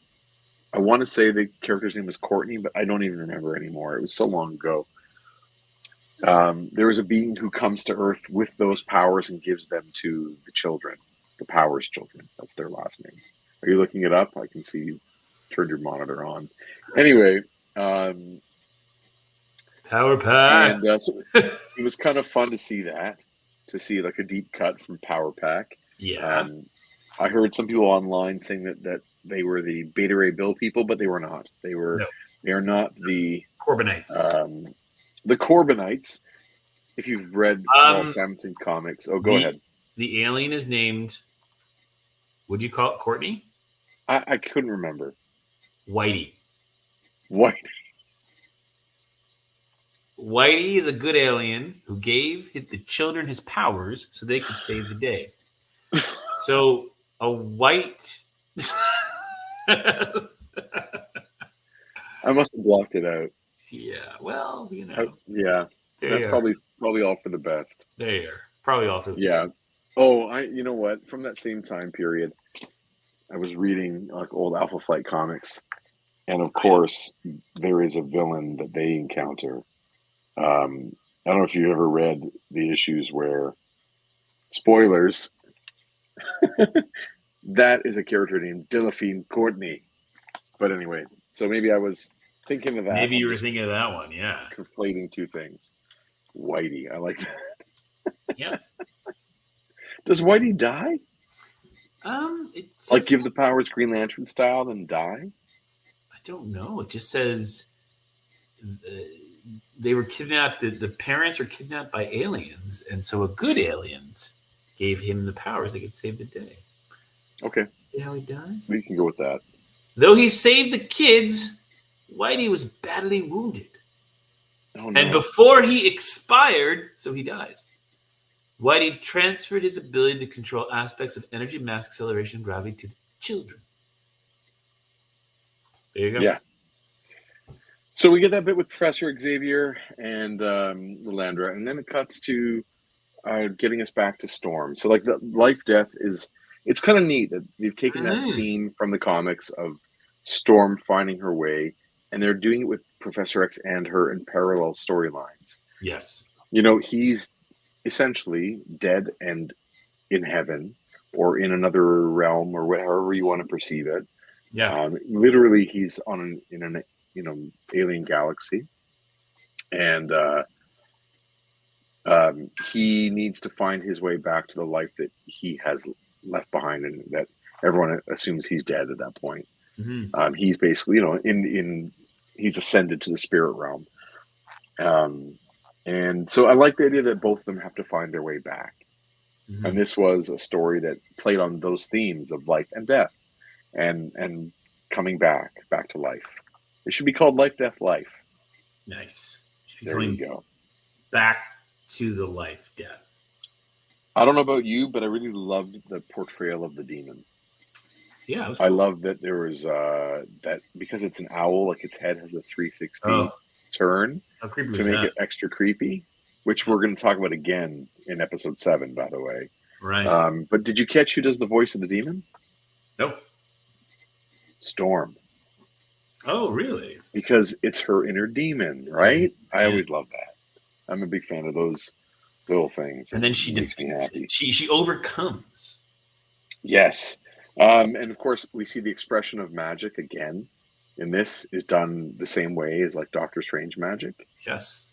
S3: I want to say the character's name was Courtney, but I don't even remember anymore. It was so long ago. There was a being who comes to Earth with those powers and gives them to the children, the Powers children. That's their last name. Are you looking it up? I can see you turned your monitor on. Anyway,
S2: Power Pack.
S3: And so it was kind of fun to see like a deep cut from Power Pack.
S2: Yeah.
S3: I heard some people online saying that they were the Beta Ray Bill people, but they were not. They are not the
S2: Corbinites.
S3: The Corbinites. If you've read Walt Simonson comics, go ahead.
S2: The alien is named. Would you call it Courtney?
S3: I couldn't remember.
S2: Whitey.
S3: Whitey
S2: is a good alien who gave the children his powers so they could save the day. So a white.
S3: I must have blocked it out.
S2: Yeah, well,
S3: yeah, that's probably all for the best.
S2: There you are. Probably all for the
S3: best. Oh, you know what? From that same time period, I was reading like old Alpha Flight comics, and of course, there is a villain that they encounter. I don't know if you ever read the issues where, spoilers, that is a character named Delphine Courtney. But anyway, so maybe I was thinking of that.
S2: Maybe you were thinking of that one, yeah.
S3: Conflating two things. Whitey, I like that.
S2: Yeah.
S3: Does Whitey die?
S2: It says,
S3: like give the powers Green Lantern style, then die?
S2: I don't know. It just says they were kidnapped. The parents were kidnapped by aliens, and so a good aliens gave him the powers that could save the day.
S3: Okay.
S2: See how he dies?
S3: We can go with that.
S2: Though he saved the kids, Whitey was badly wounded.
S3: Oh, no.
S2: And before he expired, so he dies. Whitey transferred his ability to control aspects of energy, mass acceleration, and gravity to the children. There you go.
S3: Yeah. So we get that bit with Professor Xavier and Lilandra, and then it cuts to getting us back to Storm. So like the life death is, it's kind of neat that they've taken that theme from the comics of Storm finding her way, and they're doing it with Professor X and her in parallel storylines.
S2: Yes.
S3: You know, he's essentially dead and in heaven or in another realm or whatever you want to perceive it.
S2: Yeah.
S3: Literally, he's in an alien galaxy, and he needs to find his way back to the life that he has left behind, and that everyone assumes he's dead at that point.
S2: Mm-hmm.
S3: He's basically, he's ascended to the spirit realm. And so I like the idea that both of them have to find their way back.
S2: Mm-hmm.
S3: And this was a story that played on those themes of life and death and coming back to life. It should be called Life, Death, Life.
S2: Nice.
S3: There you go.
S2: Back to the life, death.
S3: I don't know about you, but I really loved the portrayal of the demon.
S2: Yeah, it was cool.
S3: I love that there was that, because it's an owl, like its head has a 360 turn to make it extra creepy, which we're going to talk about again in episode 7, by the way.
S2: Right.
S3: But did you catch who does the voice of the demon?
S2: Nope.
S3: Storm.
S2: Oh, really?
S3: Because it's her inner demon, right? Yeah. I always love that. I'm a big fan of those little things.
S2: And then she defeats it. She overcomes.
S3: Yes. And of course, we see the expression of magic again. And this is done the same way as like Doctor Strange magic.
S2: Yes.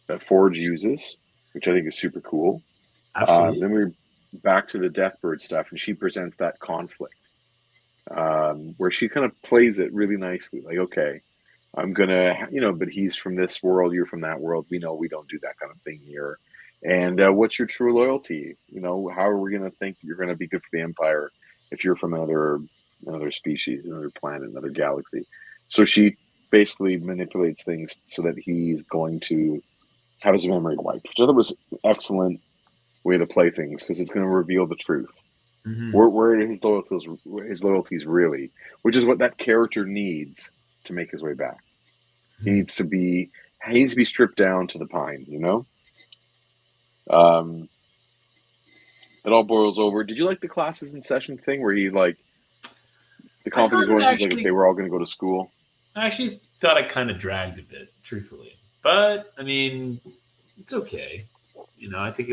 S3: That Forge uses, which I think is super cool.
S2: Absolutely.
S3: Then we're back to the Deathbird stuff, and she presents that conflict where she kind of plays it really nicely. Like, okay, I'm going to, but he's from this world, you're from that world. We know we don't do that kind of thing here. And what's your true loyalty? How are we going to think you're going to be good for the Empire if you're from another species, another planet, another galaxy? So she basically manipulates things so that he's going to have his memory wiped, which I thought was an excellent way to play things, because it's going to reveal the truth. Mm-hmm. Where his loyalties really, which is what that character needs to make his way back. Mm-hmm. He needs to be stripped down to the pine, It all boils over. Did you like the classes in session thing where he the confidence one? He's like, okay, we're all going to go to school.
S2: I actually thought it kind of dragged a bit, truthfully, but I mean, it's okay. I think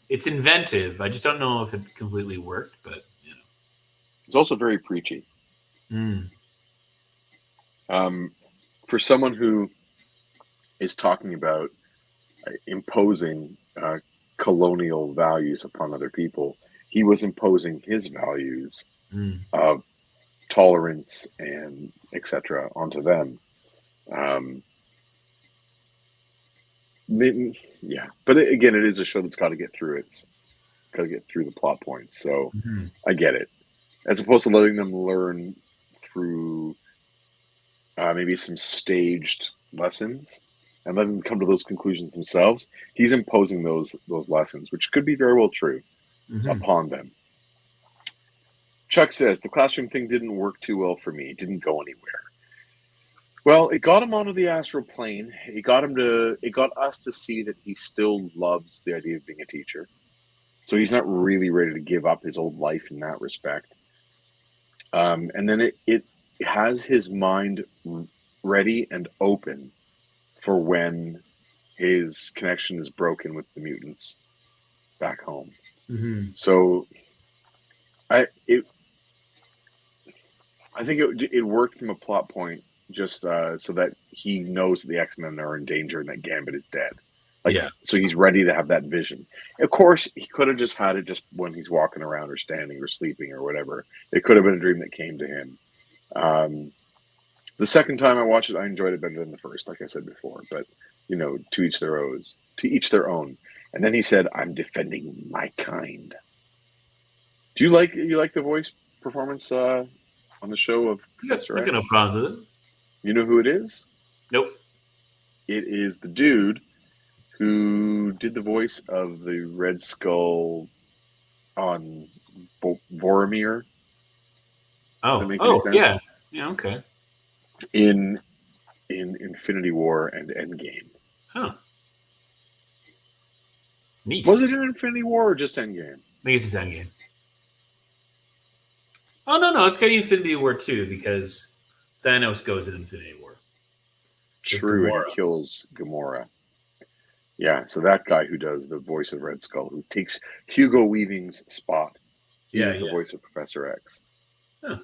S2: it's inventive. I just don't know if it completely worked, but
S3: it's also very preachy. For someone who is talking about imposing colonial values upon other people, he was imposing his values of tolerance and etc. onto them. Yeah, but again, it is a show that's got to get through the plot points. So I get it, as opposed to letting them learn through maybe some staged lessons and letting them come to those conclusions themselves. He's imposing those lessons, which could be very well true, upon them. Chuck says, the classroom thing didn't work too well for me. It didn't go anywhere. Well, it got him onto the astral plane. It got us to see that he still loves the idea of being a teacher. So he's not really ready to give up his old life in that respect. And then it has his mind ready and open for when his connection is broken with the mutants back home. So I think it worked from a plot point, just so that he knows that the X-Men are in danger and that Gambit is dead. So he's ready to have that vision. Of course, he could have just had it just when he's walking around or standing or sleeping or whatever. It could have been a dream that came to him. The second time I watched it, I enjoyed it better than the first, like I said before. But to each their own. And then he said, "I'm defending my kind." Do you like the voice performance on the show of Professor X?
S2: No problem with it.
S3: You know who it is?
S2: Nope.
S3: It is the dude who did the voice of the Red Skull on Boromir.
S2: Oh, yeah, okay.
S3: In in Infinity War and Endgame.
S2: Huh. Neat.
S3: Was it in Infinity War or just Endgame?
S2: I think it's just Endgame. Oh, no. It's getting Infinity War too, because Thanos goes in Infinity War.
S3: True, and
S2: Gamora.
S3: he kills Gamora. Yeah, so that guy who does the voice of Red Skull, who takes Hugo Weaving's spot, he's the voice of Professor X.
S2: Huh.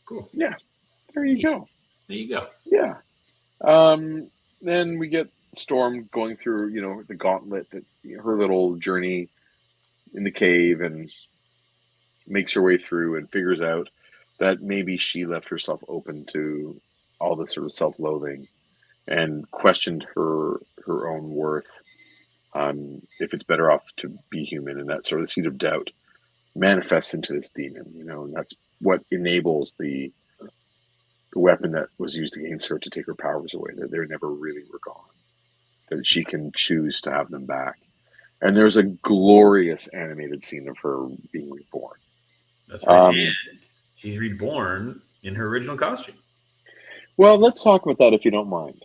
S2: Cool.
S3: Yeah, there you go.
S2: There you go.
S3: Yeah. Then we get Storm going through, the gauntlet, that her little journey in the cave, and makes her way through and figures out that maybe she left herself open to all this sort of self-loathing and questioned her own worth. If it's better off to be human, and that sort of seed of doubt manifests into this demon, and that's what enables the weapon that was used against her to take her powers away, that they never really were gone, that she can choose to have them back. And there's a glorious animated scene of her being reborn.
S2: That's right. And she's reborn in her original costume.
S3: Well, let's talk about that if you don't mind.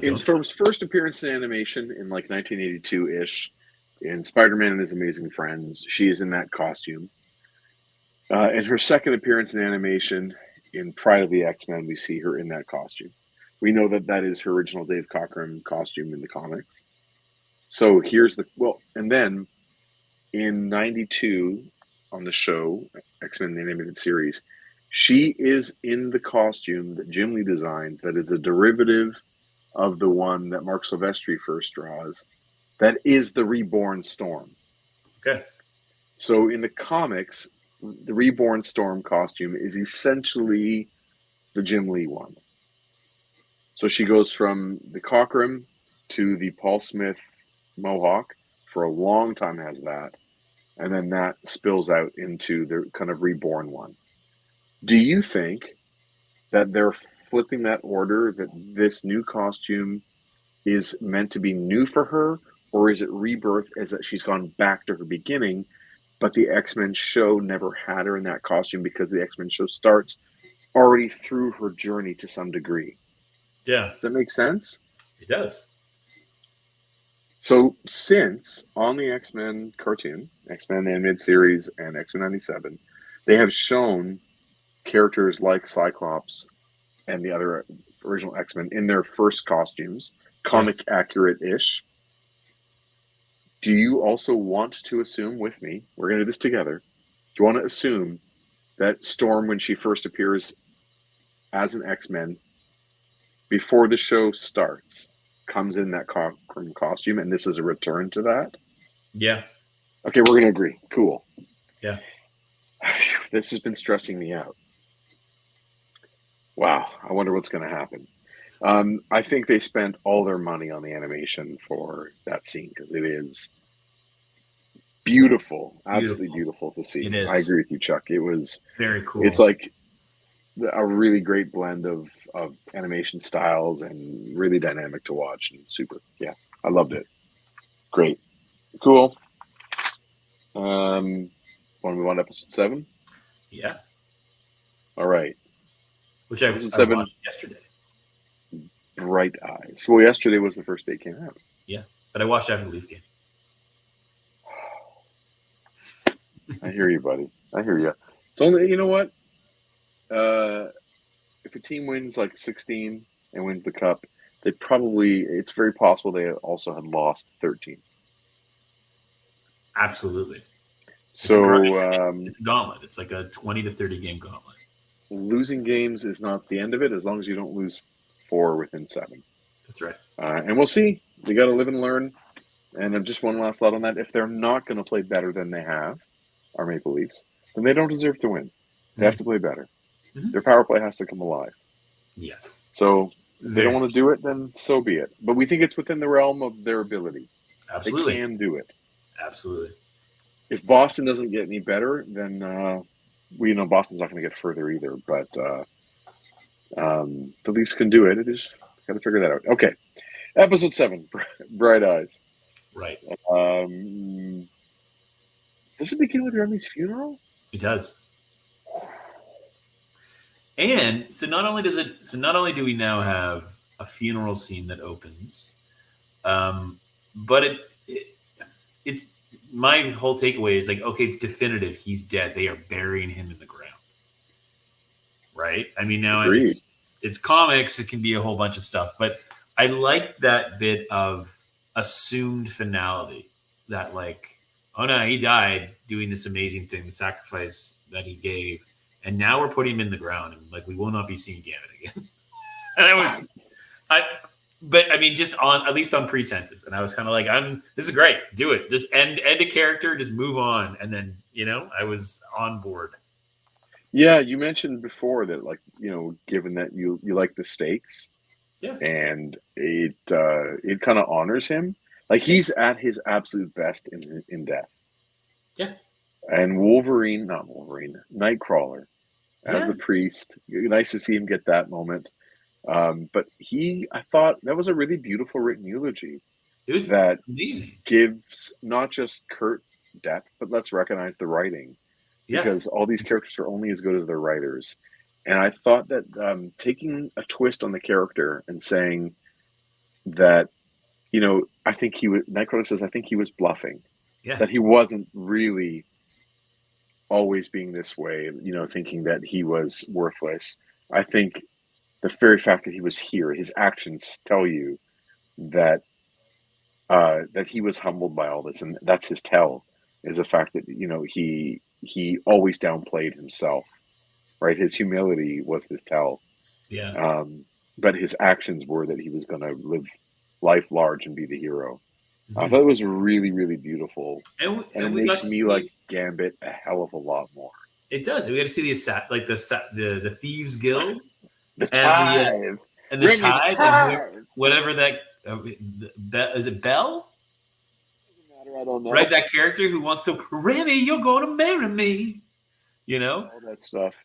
S3: In
S2: Storm's
S3: first appearance in animation in like 1982-ish, in Spider-Man and His Amazing Friends, she is in that costume. In her second appearance in animation in Pride of the X-Men, we see her in that costume. We know that is her original Dave Cockrum costume in the comics. So and then in 92 on the show, X-Men the Animated Series, she is in the costume that Jim Lee designs that is a derivative of the one that Mark Silvestri first draws, that is the reborn Storm.
S2: Okay.
S3: So in the comics, the reborn Storm costume is essentially the Jim Lee one. So she goes from the Cockrum to the Paul Smith Mohawk, for a long time has that, and then that spills out into the kind of reborn one. Do you think that they're flipping that order, that this new costume is meant to be new for her, or is it rebirth, as that she's gone back to her beginning, but the X-Men show never had her in that costume because the X-Men show starts already through her journey to some degree?
S2: Yeah.
S3: Does that make sense?
S2: It does.
S3: So since on the X-Men cartoon, X-Men Animated Series, and X-Men 97, they have shown characters like Cyclops and the other original X-Men in their first costumes, comic accurate-ish. Do you also want to assume with me, we're going to do this together, do you want to assume that Storm, when she first appears as an X-Men, before the show starts, comes in that costume, and this is a return to that?
S2: Yeah.
S3: Okay, we're going to agree. Cool.
S2: Yeah.
S3: This has been stressing me out. Wow, I wonder what's going to happen. I think they spent all their money on the animation for that scene, because it is beautiful, absolutely beautiful to see.
S2: It is.
S3: I agree with you, Chuck. It was
S2: very cool.
S3: It's like a really great blend of animation styles, and really dynamic to watch, and super. Yeah, I loved it. Great. Cool. Want to move on to episode 7?
S2: Yeah.
S3: All right.
S2: Which I watched yesterday.
S3: Bright Eyes. Well, yesterday was the first day it came out.
S2: Yeah, but I watched after the Leaf game.
S3: I hear you, buddy. I hear you. It's only, you know what? If a team wins like 16 and wins the cup, it's very possible they also had lost 13.
S2: Absolutely.
S3: So
S2: it's a gauntlet. It's like a 20 to 30 game gauntlet.
S3: Losing games is not the end of it, as long as you don't lose 4 within 7.
S2: That's right.
S3: And we'll see. You got to live and learn. And just one last thought on that: if they're not going to play better than they have, our Maple Leafs, then they don't deserve to win. They have to play better.
S2: Mm-hmm.
S3: Their power play has to come alive.
S2: Yes.
S3: So if they don't want to do it, then so be it. But we think it's within the realm of their ability.
S2: Absolutely.
S3: They can do it.
S2: Absolutely.
S3: If Boston doesn't get any better, then we know Boston's not going to get further either. But the Leafs can do it. It is got to figure that out. Okay. Episode 7, Bright Eyes.
S2: Right.
S3: Does it begin with Remy's funeral?
S2: It does. And so not only do we now have a funeral scene that opens. But it's my whole takeaway is like, okay, it's definitive. He's dead. They are burying him in the ground. Right. I mean, now
S3: Agreed.
S2: it's comics. It can be a whole bunch of stuff, but I like that bit of assumed finality that like, oh no, he died doing this amazing thing, the sacrifice that he gave. And now we're putting him in the ground and like, we will not be seeing Gambit again. And but I mean, just on, at least on pretenses. And I was kind of like, this is great. Do it. Just end a character, just move on. And then, I was on board.
S3: Yeah. You mentioned before that, like, given that you like the stakes,
S2: yeah,
S3: and it kind of honors him. Like he's at his absolute best in death.
S2: Yeah.
S3: And Nightcrawler as the priest. Nice to see him get that moment. But I thought that was a really beautiful written eulogy.
S2: It was
S3: that
S2: amazing.
S3: Gives not just Kurt depth, but let's recognize the writing.
S2: Yeah.
S3: Because all these characters are only as good as their writers. And I thought that taking a twist on the character and saying that, I think Nightcrawler says, I think he was bluffing.
S2: Yeah.
S3: That he wasn't really always being this way, thinking that he was worthless. I think the very fact that he was here, his actions tell you that that he was humbled by all this, and that's his tell, is the fact that he always downplayed himself, right? His humility was his tell.
S2: Yeah.
S3: But his actions were that he was going to live life large and be the hero.
S2: Mm-hmm.
S3: I thought it was really, really beautiful, and it makes me like Gambit a hell of a lot more.
S2: It does. We got to see the Thieves Guild,
S3: the Tithe,
S2: and the Tithe, and whatever that is it. Belle?
S3: I don't know.
S2: Right, that character who wants to Remy, you're going to marry me.
S3: All that stuff.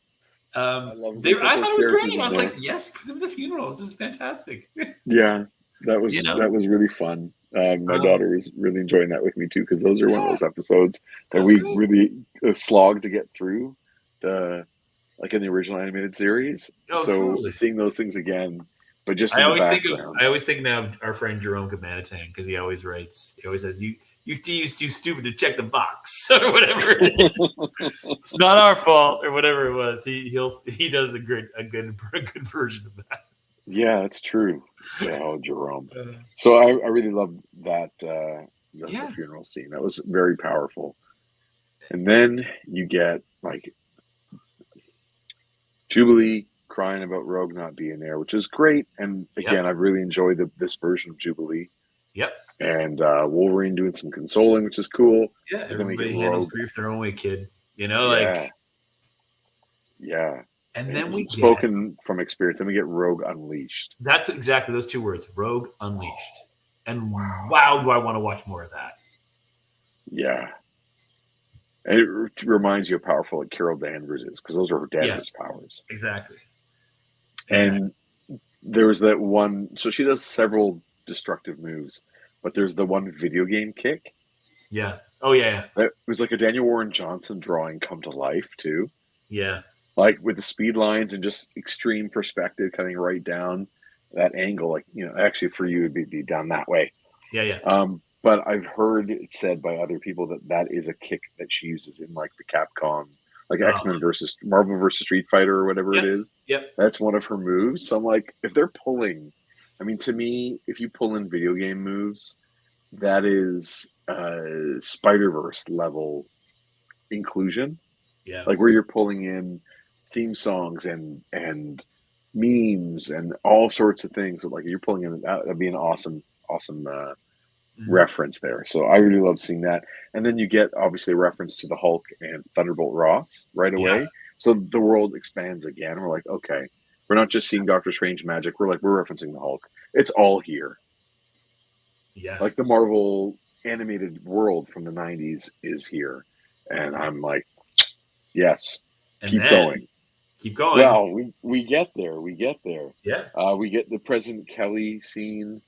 S2: I thought it was great. I was like, yes, put them at the funeral. This is fantastic.
S3: Yeah, that was really fun. My daughter was really enjoying that with me too, because those are one of those episodes that we really slogged to get through, in the original animated series.
S2: Oh,
S3: so
S2: totally.
S3: Seeing those things again, but just
S2: I always think now of our friend Jerome Kamanatang, because he always says you Thieves too stupid to check the box or whatever it is. It's not our fault or whatever it was. He does a good version of that.
S3: Yeah, that's true. Yeah, Jerome. So I really loved that the funeral scene. That was very powerful. And then you get like Jubilee crying about Rogue not being there, which is great. And again, I've really enjoyed this version of Jubilee.
S2: Yep.
S3: And Wolverine doing some consoling, which is cool.
S2: Yeah, everybody handles grief their own way, kid. Yeah. And then we
S3: spoken from experience. Then we get Rogue Unleashed.
S2: That's exactly those two words, Rogue Unleashed. And wow, do I want to watch more of that?
S3: Yeah. And it reminds you how powerful Carol Danvers is, because those are her Danvers powers.
S2: Exactly.
S3: And there was that one. So she does several destructive moves, but there's the one video game kick.
S2: Yeah. Oh yeah.
S3: It was like a Daniel Warren Johnson drawing come to life too.
S2: Yeah.
S3: Like with the speed lines and just extreme perspective coming right down that angle. Like, actually for you it'd be down that way.
S2: Yeah.
S3: But I've heard it said by other people that is a kick that she uses in like the Capcom, like X-Men versus Marvel versus Street Fighter or whatever it is.
S2: Yep.
S3: That's one of her moves. So I'm like, if they're pulling, I mean, to me, if you pull in video game moves, that is Spider-Verse level inclusion.
S2: Yeah.
S3: Like where you're pulling in theme songs and memes and all sorts of things. So like you're pulling in, that'd be an awesome reference there. So I really love seeing that. And then you get obviously a reference to the Hulk and Thunderbolt Ross right away. Yeah. So the world expands again. We're like, okay, we're not just seeing Doctor Strange magic. We're referencing the Hulk. It's all here.
S2: Yeah.
S3: Like the Marvel animated world from the 90s is here. And I'm like, yes, keep going.
S2: Keep going.
S3: Well, we get there.
S2: Yeah.
S3: We get the President Kelly scene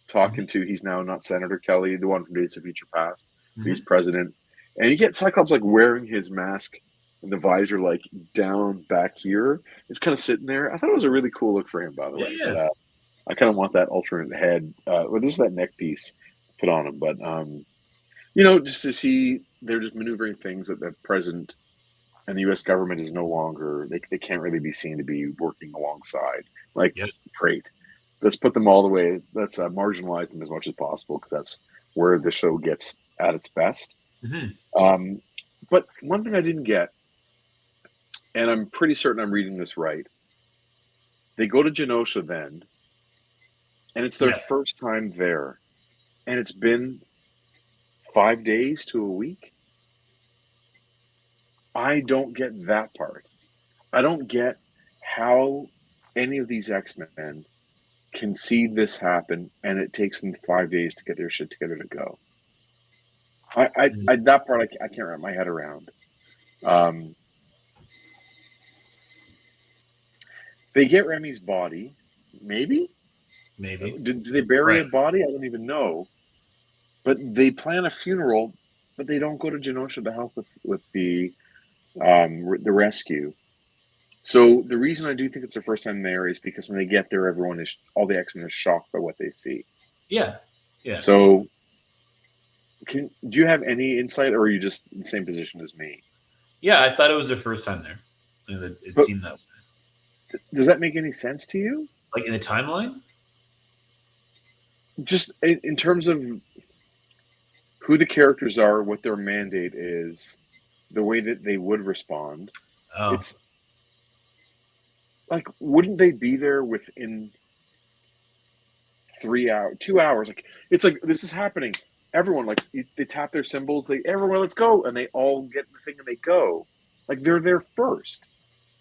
S3: talking to, he's now not Senator Kelly, the one from Days of Future Past. He's president. And you get Cyclops like wearing his mask and the visor like down back here. It's kind of sitting there. I thought it was a really cool look for him, by the way.
S2: Yeah.
S3: I kind of want that alternate head. Well, there's that neck piece put on him, but just to see they're just maneuvering things at the present, and the U.S. government is no longer. They can't really be seen to be working alongside. Like,
S2: Yep.
S3: great. Let's put them all the way. Let's marginalize them as much as possible, because that's where the show gets at its best.
S2: Mm-hmm.
S3: But one thing I didn't get, and I'm pretty certain I'm reading this right, they go to Genosha then, and it's their
S2: Yes.
S3: first time there, and it's been 5 days to a week. I don't get that part. I don't get how any of these X-Men can see this happen, and it takes them 5 days to get their shit together to go. That part I can't wrap my head around. They get Remy's body, maybe. Do they bury a body? I don't even know. But they plan a funeral, but they don't go to Genosha to help with the rescue. So the reason I do think it's their first time there is because when they get there, all the X-Men are shocked by what they see.
S2: Yeah.
S3: So, do you have any insight, or are you just in the same position as me?
S2: Yeah, I thought it was their first time there. It seemed that way.
S3: Does that make any sense to you?
S2: Like in the timeline?
S3: Just in terms of who the characters are, what their mandate is, the way that they would respond.
S2: Oh.
S3: It's like, wouldn't they be there within 3 hours, 2 hours? Like, it's like, this is happening. Everyone, like, they tap their symbols. Everyone, let's go, and they all get the thing and they go. Like, they're there first.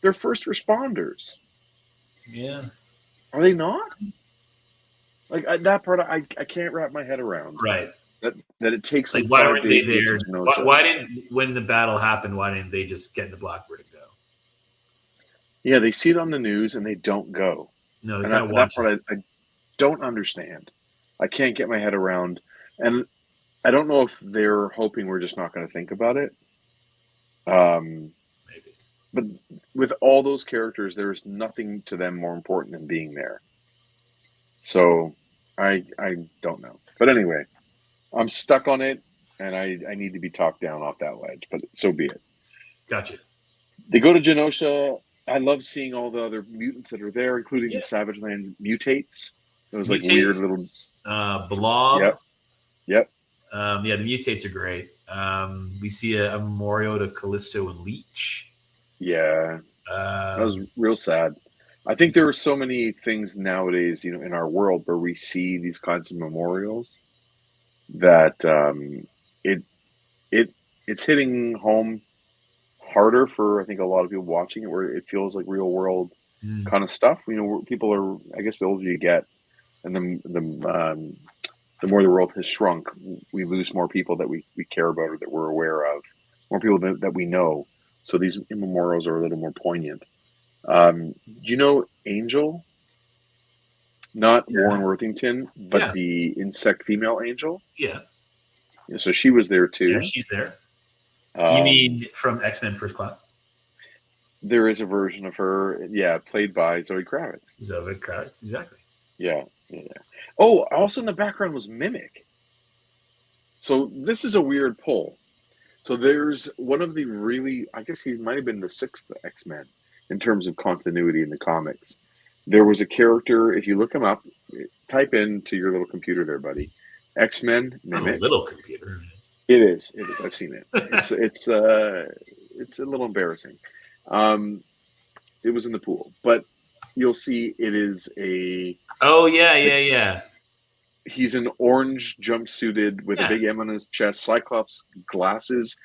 S3: They're first responders.
S2: Yeah.
S3: Are they not? Like, that part, I can't wrap my head around.
S2: Right.
S3: That it takes
S2: like,
S3: them
S2: why
S3: 5
S2: weren't they
S3: days
S2: there?
S3: to Genosha.
S2: Why didn't, when the battle happened, why didn't they just get in the Blackbird and go?
S3: Yeah, they see it on the news and they don't go.
S2: No, they
S3: And
S2: kind of
S3: that
S2: watch
S3: part I don't understand. I can't get my head around. And I don't know if they're hoping we're just not going to think about it.
S2: Maybe.
S3: But with all those characters, there is nothing to them more important than being there. So I don't know. But anyway, I'm stuck on it, and I need to be talked down off that ledge. But so be it.
S2: Gotcha.
S3: They go to Genosha. I love seeing all the other mutants that are there, including the Savage Lands mutates. Those like weird little
S2: blob.
S3: Yep.
S2: Yeah, the mutates are great. We see a memorial to Callisto and Leech.
S3: Yeah, that was real sad. I think there are so many things nowadays, in our world where we see these kinds of memorials that it's hitting home harder for, I think, a lot of people watching it, where it feels like real world kind of stuff. Where people are, I guess, the older you get, and the more the world has shrunk, we lose more people that we care about or that we're aware of, more people that we know. So these memorials are a little more poignant. Do you know Angel? Not Warren Worthington, but the insect female Angel?
S2: Yeah.
S3: So she was there too.
S2: Yeah, she's there. You mean from X-Men First Class?
S3: There is a version of her, played by Zoe Kravitz.
S2: Zoe Kravitz, exactly.
S3: Yeah. Oh, also in the background was Mimic. So this is a weird pull. So there's one of the really, I guess he might have been the 6th X-Men in terms of continuity in the comics. There was a character, if you look him up, type into your little computer there, buddy. X-Men Mimic.
S2: A little computer.
S3: It is. I've seen it. It's a little embarrassing. It was in the pool, but you'll see it is a.
S2: Oh yeah.
S3: He's an orange jumpsuited with a big M on his chest, Cyclops glasses,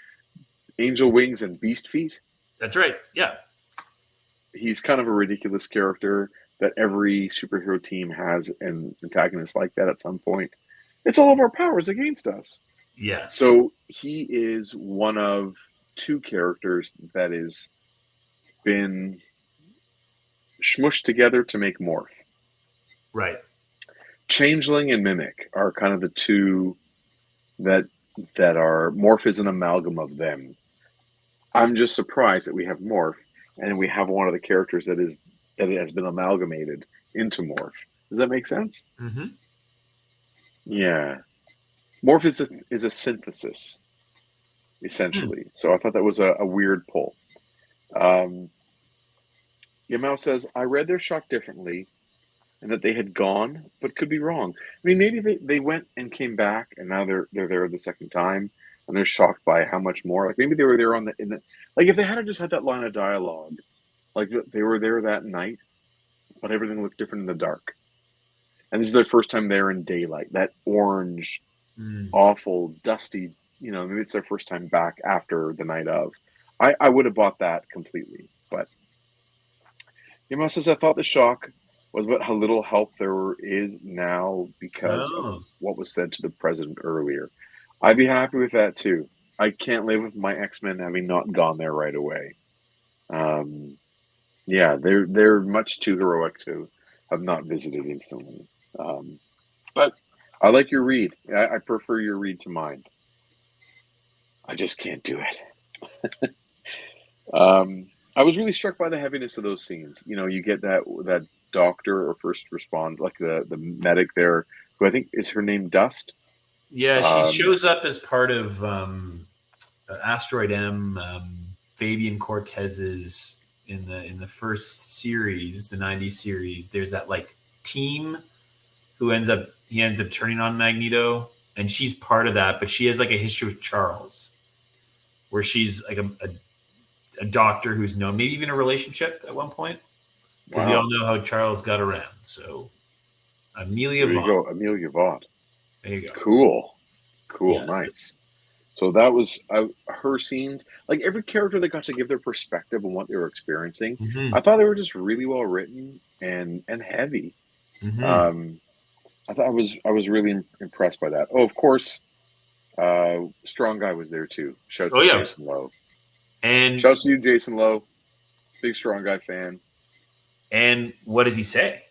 S3: angel wings, and beast feet.
S2: That's right. Yeah.
S3: He's kind of a ridiculous character that every superhero team has an antagonist like that at some point. It's all of our powers against us.
S2: Yeah.
S3: So he is one of 2 characters that has been smushed together to make Morph.
S2: Right.
S3: Changeling and Mimic are kind of the 2 that are. Morph is an amalgam of them. I'm just surprised that we have Morph and we have one of the characters that has been amalgamated into Morph. Does that make sense?
S2: Mm-hmm.
S3: Yeah. Morph is a synthesis, essentially. So I thought that was a weird pull. Yamal says, I read their shock differently and that they had gone, but could be wrong. I mean, maybe they went and came back, and now they're there the second time, and they're shocked by how much more. Like maybe they were there like if they had just had that line of dialogue, like they were there that night, but everything looked different in the dark, and this is their first time there in daylight. That orange, awful, dusty. Maybe it's their first time back after the night of. I would have bought that completely, but Yamal says, I thought the shock was about how little help there is now because of what was said to the president earlier. I'd be happy with that too. I can't live with my X-Men having not gone there right away. Yeah, they're much too heroic to have not visited instantly. But I like your read. I prefer your read to mine. I just can't do it. I was really struck by the heaviness of those scenes. You get that doctor or first respond, like the medic there, who I think is her name Dust.
S2: Yeah, she shows up as part of Asteroid M, Fabian Cortez's in the first series, the '90s series. There's that like team who ends up turning on Magneto, and she's part of that. But she has like a history with Charles, where she's like a doctor who's known, maybe even a relationship at one point, because we all know how Charles got around. So Amelia
S3: there you
S2: Vaught.
S3: go, Amelia Vaught.
S2: There you go.
S3: Cool,
S2: Yes.
S3: Nice. So that was her scenes. Like every character that got to give their perspective on what they were experiencing, I thought they were just really well written and heavy. I thought I was really impressed by that. Oh, of course, Strong Guy was there too. Shouts to Jason Lowe.
S2: And
S3: shouts to you, Jason Lowe. Big Strong Guy fan.
S2: And what does he say?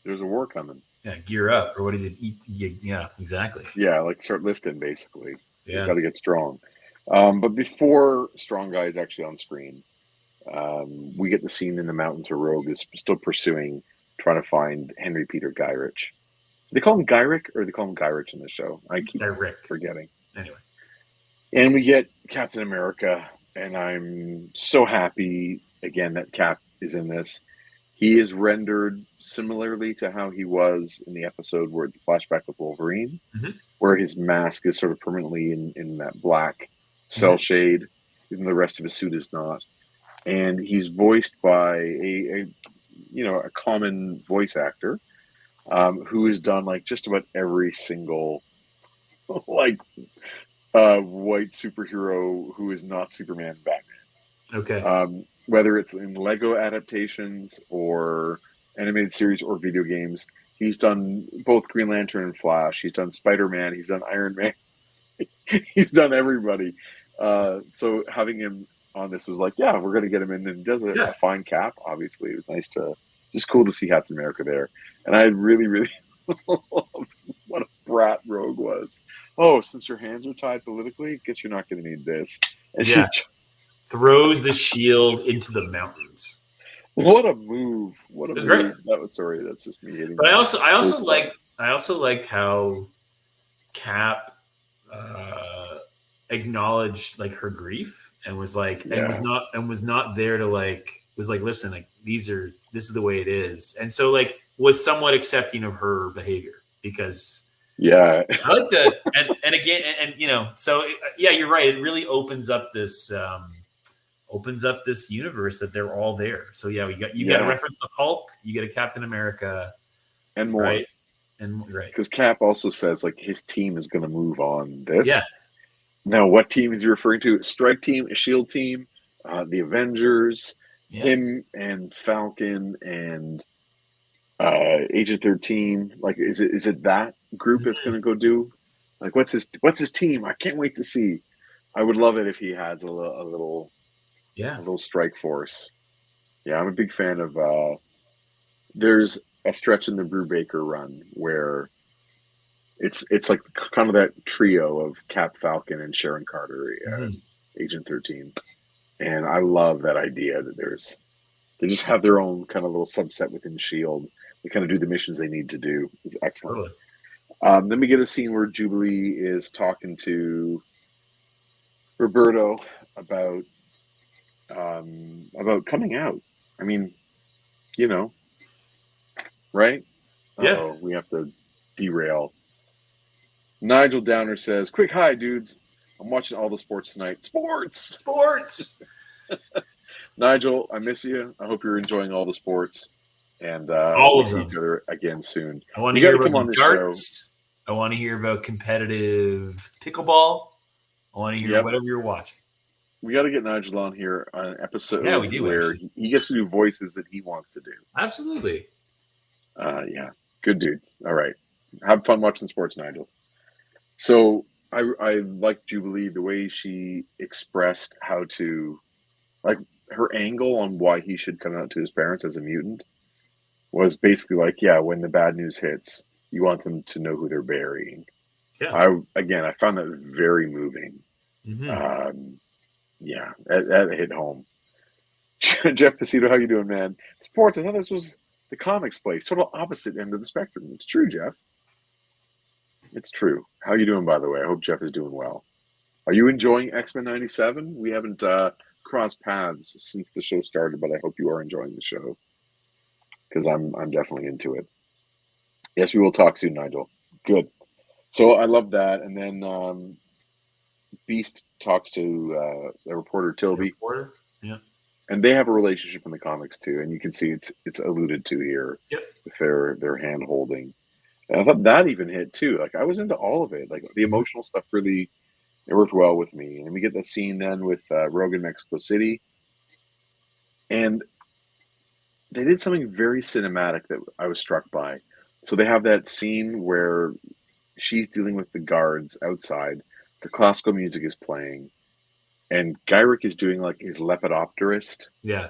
S3: There's a war coming.
S2: Yeah, gear up, or what does it eat? Yeah, exactly.
S3: Yeah, like start lifting, basically.
S2: Yeah,
S3: you got to get strong. But before Strong Guy is actually on screen, we get the scene in the mountains where Rogue is still pursuing, trying to find Henry Peter Gyrich. They call him Gyrich, or they call him Gyrich in the show. I keep forgetting.
S2: Anyway.
S3: And we get Captain America, and I'm so happy, again, that Cap is in this. He is rendered similarly to how he was in the episode where the flashback with Wolverine, where his mask is sort of permanently in that black cell shade, even the rest of his suit is not. And he's voiced by a common voice actor who has done like just about every single white superhero who is not Superman and Batman.
S2: Okay.
S3: Whether it's in Lego adaptations or animated series or video games, he's done both Green Lantern and Flash. He's done Spider-Man. He's done Iron Man. He's done everybody. So having him on this was like, yeah, we're going to get him in, and he does a fine Cap. Obviously, it was nice just cool to see Captain America there. And I really, really loved what a brat Rogue was. Oh, since your hands are tied politically, guess you're not going to need this. And she
S2: throws the shield into the mountains.
S3: What a move! What a move!
S2: Great.
S3: That was that's just me hitting.
S2: But I also liked how Cap acknowledged like her grief and was like and was not there to was like, listen, like this is the way it is, and so like was somewhat accepting of her behavior, because I like that. And again, and so you're right. It really opens up this universe that they're all there. So you got to reference the Hulk, you get a Captain America,
S3: and more,
S2: right?
S3: Because Cap also says like his team is going to move on this.
S2: Yeah.
S3: Now, what team is he referring to? Strike Team, a Shield team, the Avengers, him and Falcon and Agent 13. Like, is it that group that's going to go do? Like, what's his team? I can't wait to see. I would love it if he has a little strike force. Yeah, I'm a big fan of. There's a stretch in the Brubaker run where it's like kind of that trio of Cap, Falcon, and Sharon Carter, Agent 13, and I love that idea that they just have their own kind of little subset within Shield they kind of do the missions they need to do. It's excellent.
S2: Totally.
S3: Then we get a scene where Jubilee is talking to Roberto about coming out. I mean, you know, right?
S2: Yeah.
S3: Uh-oh, we have to derail. Nigel Downer says, "Quick hi, dudes. I'm watching all the sports tonight. Sports! Nigel, I miss you. I hope you're enjoying all the sports. And
S2: All
S3: we
S2: of
S3: see
S2: them.
S3: each other again soon.
S2: I want to
S3: You
S2: hear
S3: got to
S2: about
S3: come on
S2: the
S3: this show.
S2: darts. I want to hear about competitive pickleball. I want to hear
S3: Yep.
S2: whatever you're watching.
S3: We got to get Nigel on here on an episode
S2: Yeah, we do,
S3: where
S2: actually.
S3: he gets to do voices that he wants to do.
S2: Absolutely.
S3: Yeah, good dude. All right. Have fun watching sports, Nigel. So I liked Jubilee, the way she expressed how to, like, her angle on why he should come out to his parents as a mutant was basically like, yeah, when the bad news hits, you want them to know who they're burying.
S2: Yeah.
S3: I found that very moving.
S2: Mhm.
S3: Yeah, that hit home. Jeff Pacito, how you doing, man? Sports, I thought this was the comics place, total opposite end of the spectrum. It's true, Jeff. It's true. How you doing, by the way? I hope Jeff is doing well. Are you enjoying X-Men 97? We haven't crossed paths since the show started, but I hope you are enjoying the show because I'm definitely into it. Yes, we will talk soon, Nigel. Good. So I love that. And then Beast talks to the reporter Tilby.
S2: Reporter? Yeah.
S3: And they have a relationship in the comics too, and you can see it's alluded to here with their hand holding. And I thought that even hit too. Like I was into all of it. Like the emotional stuff really it worked well with me. And we get that scene then with Rogue in Mexico City, and they did something very cinematic that I was struck by. So they have that scene where she's dealing with the guards outside. The classical music is playing, and Gyrick is doing like his Lepidopterist.
S2: Yeah.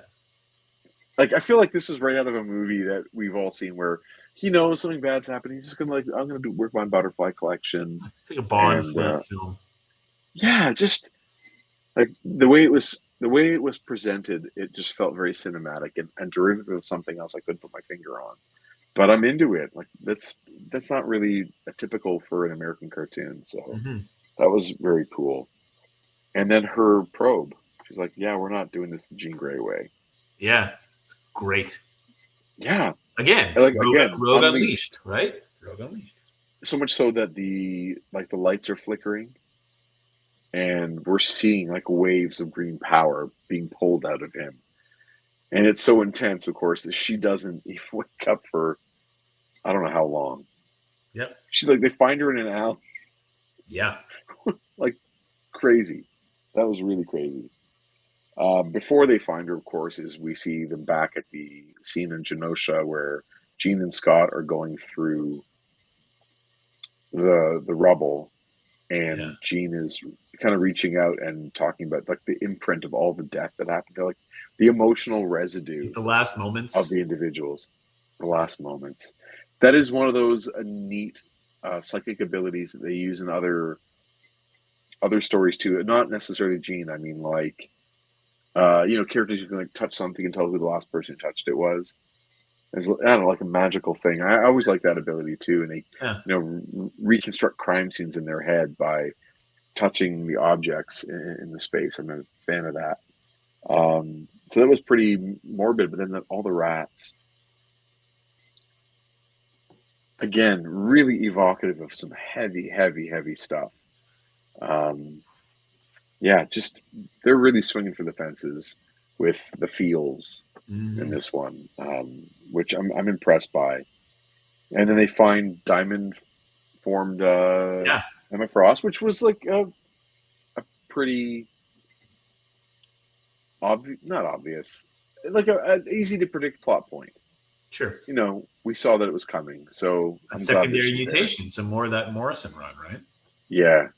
S3: Like I feel like this is right out of a movie that we've all seen where he knows something bad's happening. He's just gonna like I'm gonna work my butterfly collection.
S2: It's like a Bond
S3: And,
S2: film.
S3: Yeah, just like the way it was presented, it just felt very cinematic and derivative of something else I couldn't put my finger on. But I'm into it. Like that's not really a typical for an American cartoon. So that was very cool. And then her probe. She's like, yeah, we're not doing this the Jean Grey way.
S2: Yeah. It's great.
S3: Yeah.
S2: Again,
S3: Like
S2: Rogue Unleashed, right? Rogue Unleashed.
S3: So much so that the lights are flickering, and we're seeing like waves of green power being pulled out of him, and it's so intense, of course, that she doesn't even wake up for I don't know how long.
S2: Yep.
S3: She's like they find her in an alley.
S2: Yeah.
S3: Like crazy. That was really crazy. Before they find her, of course, is we see them back at the scene in Genosha where Jean and Scott are going through the rubble, and Jean is kind of reaching out and talking about like the imprint of all the death that happened. They're like the emotional residue,
S2: the last moments
S3: of the individuals, the last moments. That is one of those neat psychic abilities that they use in other stories too. Not necessarily Jean. I mean, like characters who can like touch something and tell who the last person who touched it was. It's, I don't know, like a magical thing. I always like that ability too, and they reconstruct crime scenes in their head by touching the objects in the space. I'm a fan of that. So that was pretty morbid, but then all the rats, again, really evocative of some heavy, heavy, heavy stuff. Just they're really swinging for the fences with the feels in this one, which I'm impressed by. And then they find diamond formed Emma Frost, which was like a pretty not obvious, like an easy to predict plot point.
S2: Sure.
S3: We saw that it was coming, so
S2: a secondary mutation, some more of that Morrison run, right?
S3: Yeah.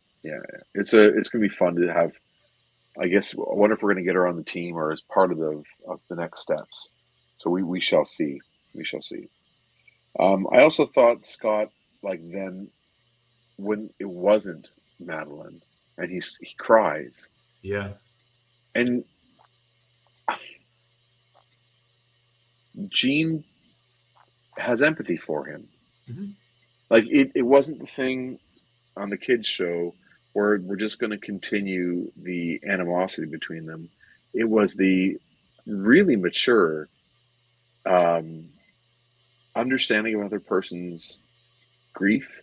S3: It's gonna be fun to have. I guess I wonder if we're gonna get her on the team or as part of the next steps. So we shall see. We shall see. I also thought Scott, like then, when it wasn't Madeline, and he cries.
S2: Yeah.
S3: And Jean has empathy for him.
S2: Mm-hmm.
S3: Like it wasn't the thing on the kids show where we're just going to continue the animosity between them. It was the really mature understanding of another person's grief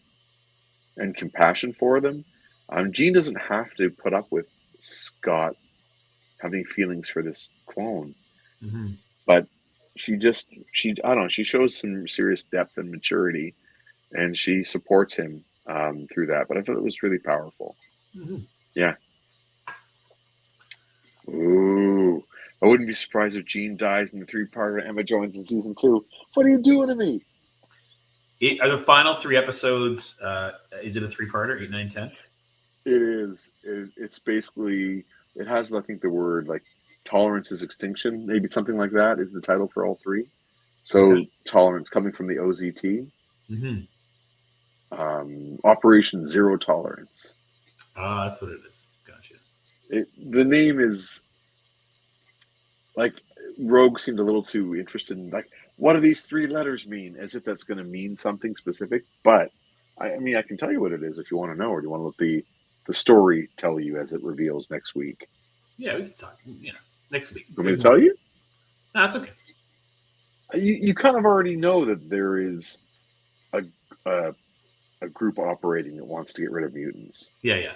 S3: and compassion for them. Jean doesn't have to put up with Scott having feelings for this clone,
S2: Mm-hmm.
S3: but she I don't know, she shows some serious depth and maturity, and she supports him through that. But I thought it was really powerful.
S2: Mm-hmm.
S3: Yeah. Ooh. I wouldn't be surprised if Jean dies in the 3-parter Emma joins in season 2. What are you doing to me?
S2: Are the final 3 episodes, is it a 3-parter, 8, 9, 10?
S3: It is. It's basically, it has, I think, the word like tolerance is extinction, maybe something like that is the title for all 3. So
S2: Okay.
S3: tolerance coming from the OZT.
S2: Mm-hmm.
S3: Operation Zero Tolerance.
S2: Ah, that's what it is. Gotcha.
S3: The name is like, Rogue seemed a little too interested in like, what do these 3 letters mean? As if that's going to mean something specific. But I mean, I can tell you what it is if you want to know, or do you want to let the story tell you as it reveals next week?
S2: Yeah, we can talk. Yeah, next week.
S3: You want me to tell you?
S2: No, that's okay.
S3: You kind of already know that there is a group operating that wants to get rid of mutants.
S2: Yeah.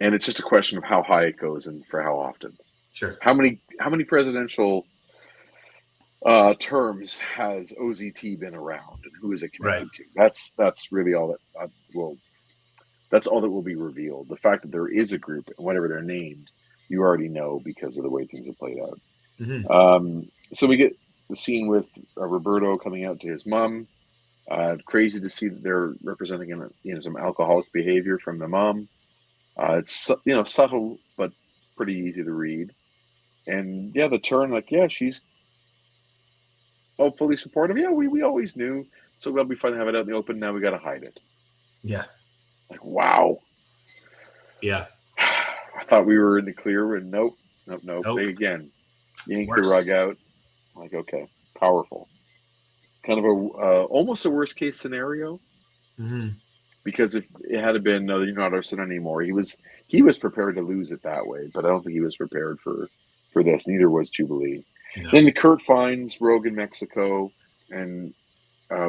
S3: And it's just a question of how high it goes and for how often.
S2: Sure.
S3: How many presidential terms has OZT been around, and who is it connected to? That's really all that that's all that will be revealed. The fact that there is a group, and whatever they're named, you already know because of the way things have played out.
S2: Mm-hmm.
S3: So we get the scene with Roberto coming out to his mom. Crazy to see that they're representing some alcoholic behavior from the mom. It's subtle but pretty easy to read. And yeah, the turn, like, yeah, she's hopefully supportive. Yeah, we always knew. So we'll be fun to have it out in the open. Now we got to hide it.
S2: Yeah.
S3: Like, wow.
S2: Yeah.
S3: I thought we were in the clear, and nope. They again yank the rug out. Like, okay, powerful. Kind of almost a worst case scenario.
S2: Mm-hmm.
S3: Because if it had been, no, you're not our son anymore, he was prepared to lose it that way, but I don't think he was prepared for this. Neither was Jubilee. No. Then the Kurt finds Rogue in Mexico, and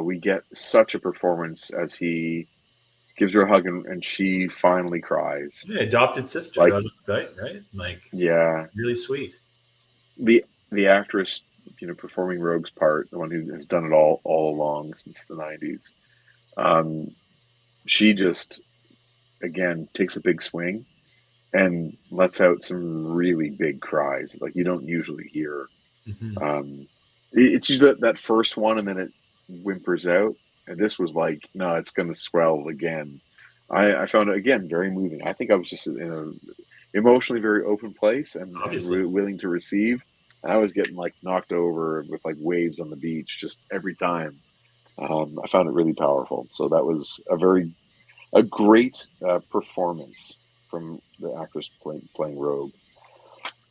S3: we get such a performance as he gives her a hug, and she finally cries.
S2: Yeah, adopted sister, like, right? Like,
S3: yeah,
S2: really sweet.
S3: The actress, performing Rogue's part, the one who has done it all along since the 90s. She just, again, takes a big swing and lets out some really big cries like you don't usually hear. Mm-hmm. It's usually that first one, and then it whimpers out. And this was like, no, it's going to swell again. I found it, again, very moving. I think I was just in an emotionally very open place and really willing to receive. And I was getting like knocked over with like waves on the beach just every time. I found it really powerful. So that was a great performance from the actress playing Rogue.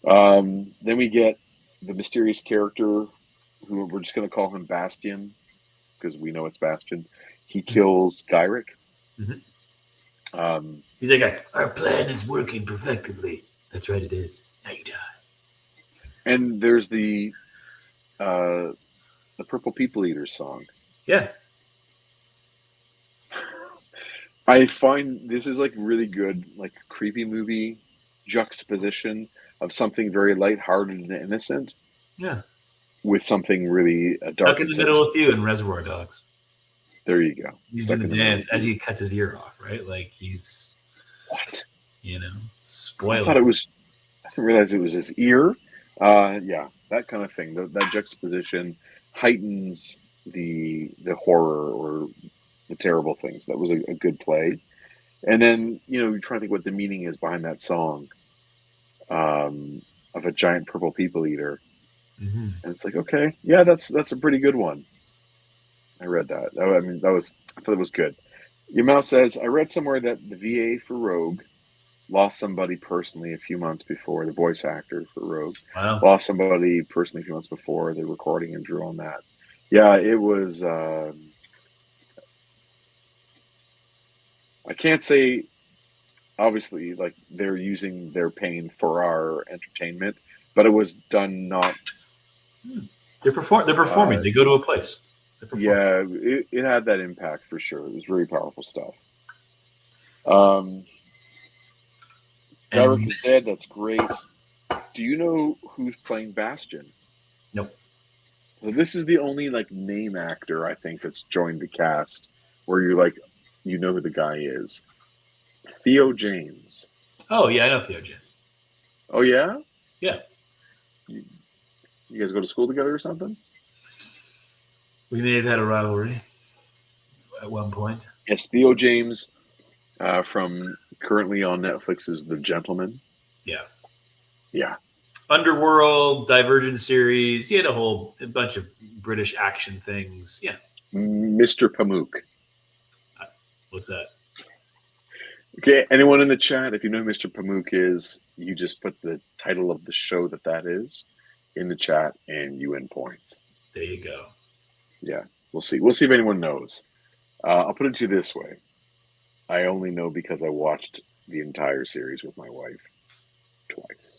S3: Then we get the mysterious character who we're just going to call him Bastion because we know it's Bastion. He kills Gyrick.
S2: Mm-hmm. He's like, our plan is working perfectly. That's right, it is. Now you die.
S3: And there's the Purple People Eater song.
S2: Yeah.
S3: I find this is like really good, like creepy movie juxtaposition of something very lighthearted and innocent.
S2: Yeah.
S3: With something really dark.
S2: Stuck in the middle with you in Reservoir Dogs.
S3: There you go.
S2: He's doing the dance as he cuts his ear off, right? Like he's
S3: what?
S2: Spoilers.
S3: I didn't realize it was his ear. Yeah, that kind of thing. That juxtaposition heightens the horror or the terrible things. That was a good play. And then, you're trying to think what the meaning is behind that song of a giant purple people eater.
S2: Mm-hmm.
S3: And it's like, okay, yeah, that's a pretty good one. I read that. I thought it was good. Yamau says, I read somewhere that the VA for Rogue lost somebody personally a few months before, the voice actor for Rogue.
S2: Wow.
S3: Lost somebody personally a few months before the recording and drew on that. Yeah, it was. I can't say, obviously, like they're using their pain for our entertainment, but it was done not.
S2: They're performing. They go to a place.
S3: Yeah, it had that impact for sure. It was really powerful stuff. Direk is dead. That's great. Do you know who's playing Bastion?
S2: Nope.
S3: Well, this is the only like name actor I think that's joined the cast where you're like, you know who the guy is. Theo James.
S2: Oh yeah, I know Theo James.
S3: Oh yeah?
S2: Yeah.
S3: You guys go to school together or something?
S2: We may have had a rivalry at one point.
S3: Yes, Theo James from currently on Netflix's The Gentleman.
S2: Yeah.
S3: Yeah.
S2: Underworld, Divergent series. He had a bunch of British action things. Yeah.
S3: Mr. Pamuk.
S2: What's that?
S3: Okay, anyone in the chat, if you know who Mr. Pamuk is, you just put the title of the show that is in the chat and you win points.
S2: There you go.
S3: Yeah, we'll see. We'll see if anyone knows. I'll put it to you this way. I only know because I watched the entire series with my wife twice.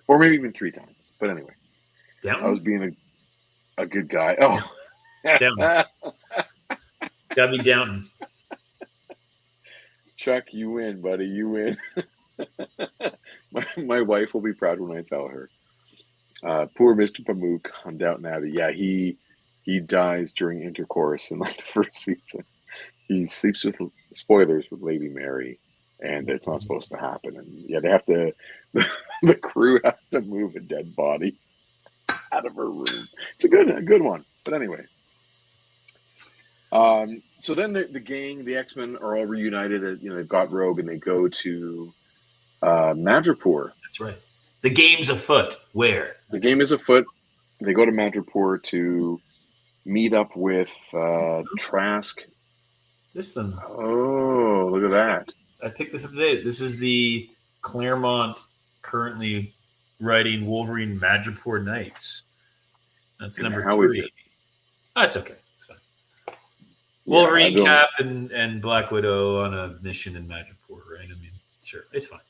S3: Or maybe even 3 times. But anyway.
S2: Downton?
S3: I was being a good guy. Oh.
S2: Downton. Gotta be Downton.
S3: Chuck, you win, buddy. You win. my wife will be proud when I tell her. Poor Mr. Pamuk on Downton Abbey. Yeah, he dies during intercourse in like the first season. He sleeps with, spoilers, with Lady Mary, and it's not supposed to happen. And yeah, they have to. The crew has to move a dead body out of her room. It's a good one. But anyway. So then the gang, the X-Men, are all reunited. They've got Rogue, and they go to Madripoor.
S2: That's right. The game's afoot. Where?
S3: The game is afoot. They go to Madripoor to meet up with Trask.
S2: Listen.
S3: Oh, look at that.
S2: I picked this up today. This is the Claremont currently writing Wolverine Madripoor Nights. That's
S3: And
S2: number
S3: how
S2: 3.
S3: is it?
S2: Oh, it's okay. It's fine.
S3: Yeah,
S2: Wolverine, Cap, and Black Widow on a mission in Madripoor, right? I mean, sure, it's fine.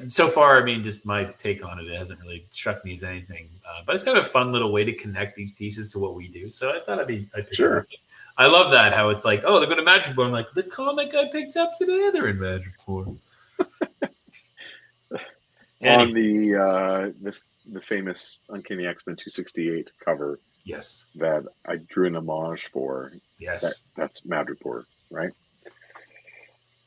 S2: So far, I mean, just my take on it, it hasn't really struck me as anything. But it's kind of a fun little way to connect these pieces to what we do. So I thought I'd pick it up. I love that, how it's like, oh, they're going to Madripoor. I'm like, the comic I picked up today, they're in Madripoor.
S3: On the famous Uncanny X-Men 268 cover,
S2: yes,
S3: that I drew an homage for.
S2: Yes,
S3: that's Madripoor, right?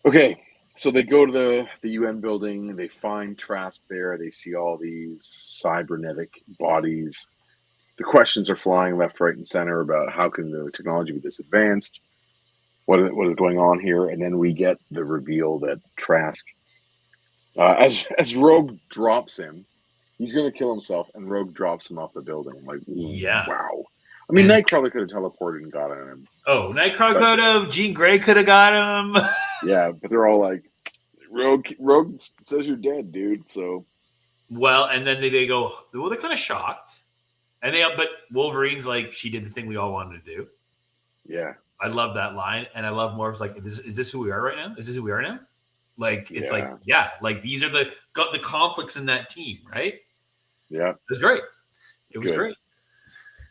S3: Okay, so they go to the UN building. They find Trask there. They see all these cybernetic bodies. The questions are flying left, right, and center about how can the technology be this advanced? What is going on here? And then we get the reveal that Trask, as Rogue drops him, he's going to kill himself, and Rogue drops him off the building. I'm like,
S2: yeah,
S3: wow. I mean, Nightcrawler could have teleported and got on him.
S2: Oh, Nightcrawler could have. Jean Grey could have got him.
S3: Yeah, but they're all like, Rogue says you're dead, dude. So,
S2: well, and then they go, well, they're kind of shocked. And but Wolverine's like, she did the thing we all wanted to do.
S3: Yeah.
S2: I love that line. And I love Morph's like, is this who we are right now? Is this who we are now? Like, it's like, yeah, like these are the conflicts in that team, right?
S3: Yeah.
S2: It was great. It was great.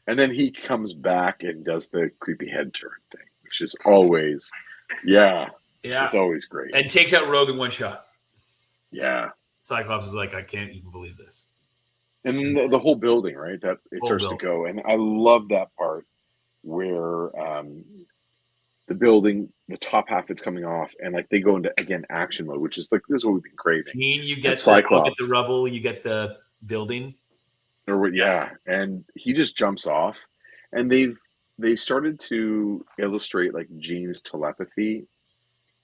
S3: And then he comes back and does the creepy head turn thing, which is always, it's always great.
S2: And takes out Rogue in one shot.
S3: Yeah.
S2: Cyclops is like, I can't even believe this.
S3: And the whole building, right? That it starts to go. And I love that part where the building, the top half is coming off, and like they go into, again, action mode, which is like, this is what we've been craving.
S2: You get Cyclops. You get the rubble, you get the building.
S3: And he just jumps off. And they've started to illustrate like Jean's telepathy,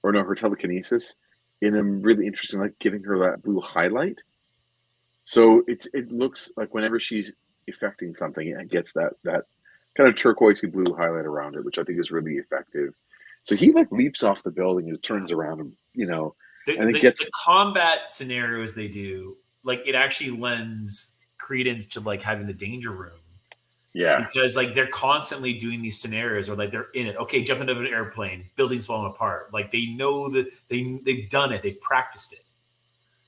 S3: or no, her telekinesis, in a really interesting, like giving her that blue highlight. So it looks like whenever she's affecting something, it gets that kind of turquoisey blue highlight around it, which I think is really effective. So he like leaps off the building and turns around and
S2: the combat scenarios they do, like it actually lends credence to like having the danger room.
S3: Yeah.
S2: Because like they're constantly doing these scenarios, or like they're in it. Okay, jump into an airplane, buildings falling apart. Like they know that they've done it, they've practiced it.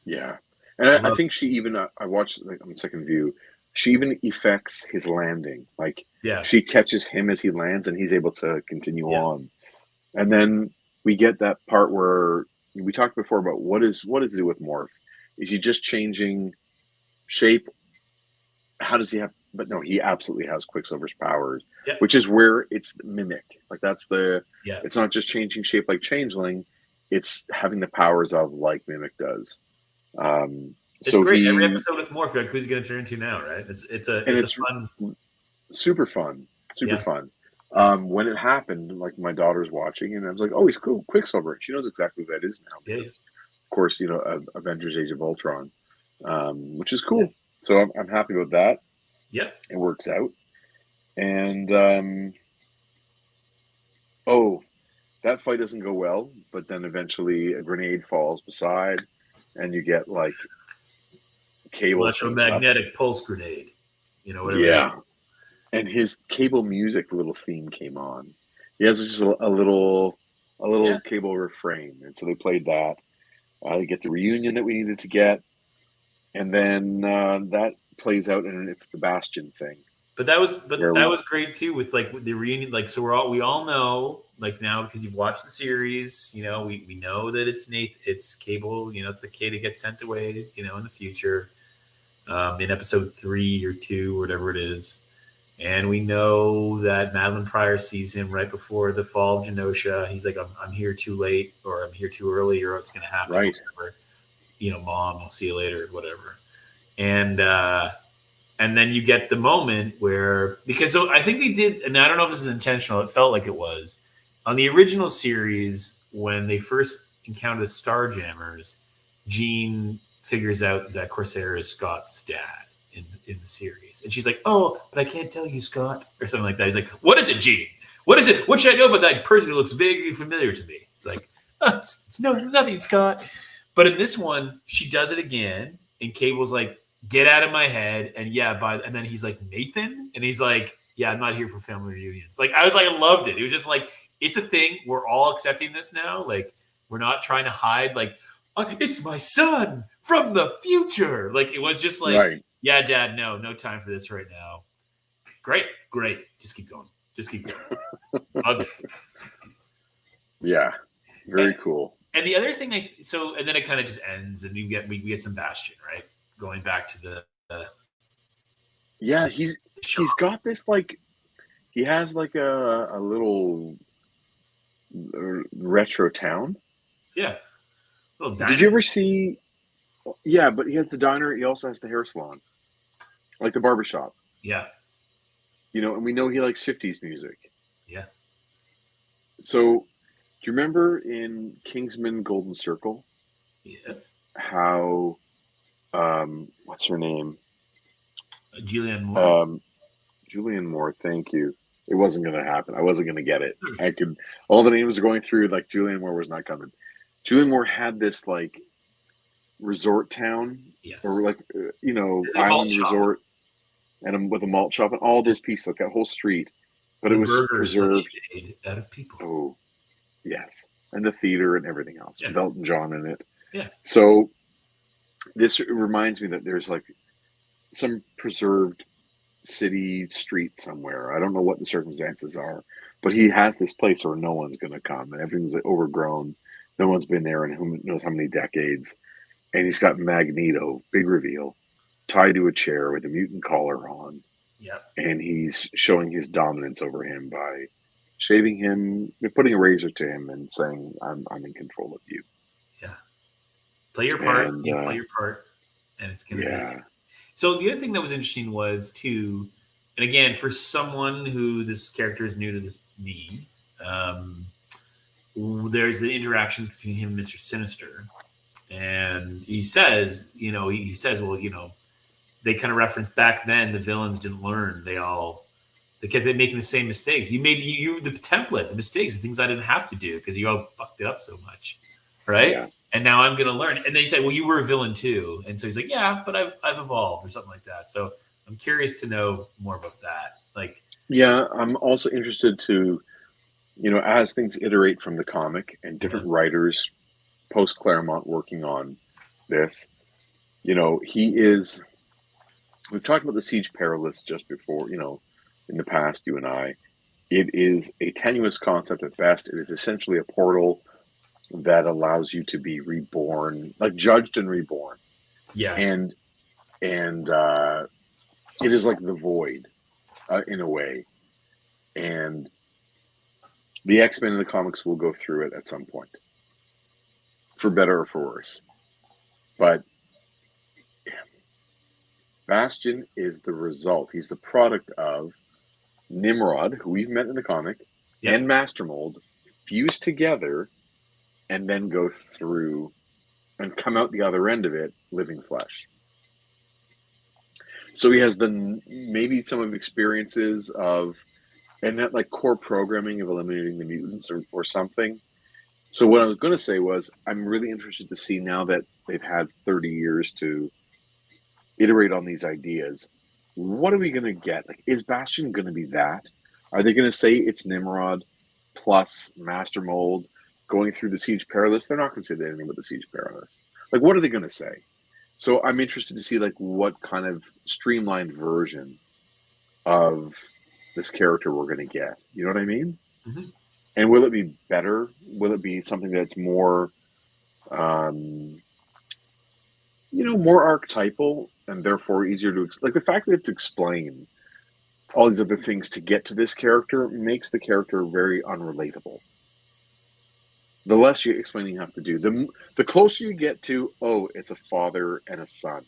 S3: Yeah. And I think she even, I watched like on the second view, she even effects his landing. Like
S2: Yeah.
S3: she catches him as he lands and he's able to continue
S2: Yeah.
S3: on. And then we get that part where we talked before about what does it do with Morph? Is he just changing shape? How does he have, but no, he absolutely has Quicksilver's powers,
S2: Yeah.
S3: which is where it's mimic. Like that's
S2: Yeah.
S3: it's not just changing shape like Changeling, it's having the powers of like Mimic does.
S2: It's
S3: So
S2: great. Every episode with Morph, like, who's he going to turn into now, right? It's a fun,
S3: super fun, super
S2: Yeah.
S3: fun. When it happened, like my daughter's watching, and I was like, "Oh, he's cool, Quicksilver." She knows exactly who that is now because, of course, Avengers: Age of Ultron, which is cool.
S2: Yeah.
S3: So I'm happy with that.
S2: Yeah,
S3: it works out. And that fight doesn't go well, but then eventually a grenade falls beside, and you get like Cable
S2: electromagnetic pulse grenade. Whatever.
S3: Yeah. And his Cable music little theme came on. He has just a little Cable refrain, and so they played that. To get the reunion that we needed to get, and then that plays out, and it's the Bastion thing.
S2: But that was great too with like the reunion. Like, so we all know, like, now because you've watched the series, we know that it's Cable. It's the kid who gets sent away, in the future, in episode 3 or 2 or whatever it is. And we know that Madeline Pryor sees him right before the fall of Genosha. He's like, I'm here too late, or I'm here too early, or it's going to happen.
S3: Right.
S2: Whatever. Mom, I'll see you later, whatever. And then you get the moment where, because so I think they did, and I don't know if this is intentional, it felt like it was. On the original series, when they first encounter the Starjammers, Jean figures out that Corsair is Scott's dad in the series. And she's like, "Oh, but I can't tell you, Scott," or something like that. He's like, "What is it, Jean? What is it? What should I know about that person who looks vaguely familiar to me?" It's like, it's nothing, Scott. But in this one, she does it again, and Cable's like, "Get out of my head." And and then he's like, "Nathan?" And he's like, "Yeah, I'm not here for family reunions." Like, I was like, I loved it. It was just like, it's a thing. We're all accepting this now. Like, we're not trying to hide, like, it's my son from the future. Like, it was just like,
S3: right.
S2: Yeah, Dad, no time for this right now. Great. Just keep going.
S3: Yeah, very cool.
S2: And the other thing, and then it kind of just ends, and we get some Bastion, right? Going back to the
S3: he's got this, like, he has like a little retro town.
S2: Yeah.
S3: Did you ever see? Yeah, but he has the diner. He also has the hair salon, like the barbershop.
S2: Yeah.
S3: And we know he likes 50s music.
S2: Yeah.
S3: So, do you remember in Kingsman Golden Circle?
S2: Yes.
S3: How, what's her name?
S2: Julianne Moore.
S3: Julianne Moore, thank you. It wasn't going to happen. I wasn't going to get it. All the names were going through, like, Julianne Moore was not coming. Julianne Moore had this, like, resort town.
S2: Yes.
S3: Or, like, island resort. And with a malt shop and all those pieces, like that whole street. But it was preserved.
S2: Made out of people.
S3: Oh, yes. And the theater and everything else.
S2: Yeah.
S3: Elton John in it.
S2: Yeah.
S3: So this reminds me that there's like some preserved city street somewhere. I don't know what the circumstances are, but he has this place where no one's going to come and everything's overgrown. No one's been there in who knows how many decades. And he's got Magneto, big reveal, tied to a chair with a mutant collar on.
S2: Yeah.
S3: And he's showing his dominance over him by shaving him, putting a razor to him and saying, I'm in control of you.
S2: Yeah. Play your part. Play your part. And it's going to be. So the other thing that was interesting was, too, and again, for someone who this character is new to me, there's the interaction between him and Mr. Sinister. And he says, well, they kind of reference back then the villains didn't learn. They kept making the same mistakes. You made the template, the mistakes, the things I didn't have to do because you all fucked it up so much, right?
S3: Yeah.
S2: And now I'm going to learn. And they say, well, you were a villain too. And so he's like, yeah, but I've evolved or something like that. So I'm curious to know more about that. Like,
S3: Yeah, I'm also interested to, as things iterate from the comic and different writers post Claremont working on this, he is. We've talked about the Siege Perilous just before, in the past, you and I. It is a tenuous concept at best. It is essentially a portal that allows you to be reborn, like judged and reborn.
S2: yeah,
S3: And it is like the void in a way. And the X-Men in the comics will go through it at some point, for better or for worse. But Bastion is the result. He's the product of Nimrod, who we've met in the comic, and Master Mold fuse together and then go through and come out the other end of it living flesh. So he has maybe some of experiences of, and that like core programming of eliminating the mutants or something. So what I was going to say was, I'm really interested to see, now that they've had 30 years to iterate on these ideas, what are we going to get? Like, is Bastion going to be that? Are they going to say it's Nimrod plus Master Mold going through the Siege Perilous? They're not going to say anything about the Siege Perilous. Like, what are they going to say? So I'm interested to see like what kind of streamlined version of this character we're going to get. You know what I mean?
S2: Mm-hmm.
S3: And will it be better? Will it be something that's more, more archetypal and therefore easier to, like, the fact that they have to explain all these other things to get to this character makes the character very unrelatable. The less you explaining you have to do, the closer you get to, it's a father and a son.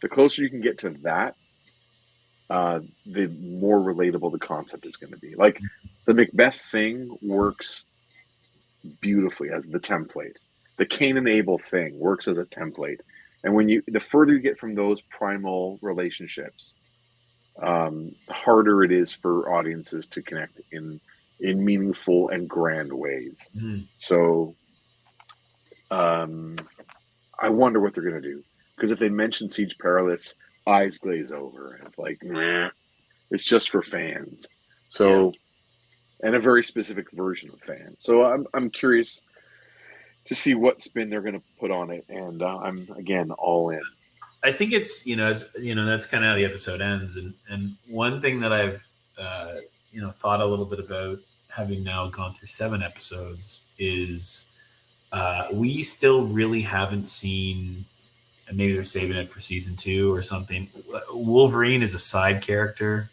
S3: The closer you can get to that, the more relatable the concept is going to be. Like, the Macbeth thing works beautifully as the template. The Cain and Abel thing works as a template. And the further you get from those primal relationships, the harder it is for audiences to connect in meaningful and grand ways. So I wonder what they're going to do. Because if they mention Siege Perilous, eyes glaze over. And it's like, nah, it's just for fans. So, and a very specific version of fans. So I'm curious to see what spin they're going to put on it. And I'm, again, all in.
S2: I think it's, that's kind of how the episode ends. And one thing that I've, thought a little bit about, having now gone through 7 episodes, is we still really haven't seen, and maybe they're saving it for season 2 or something, Wolverine is a side character.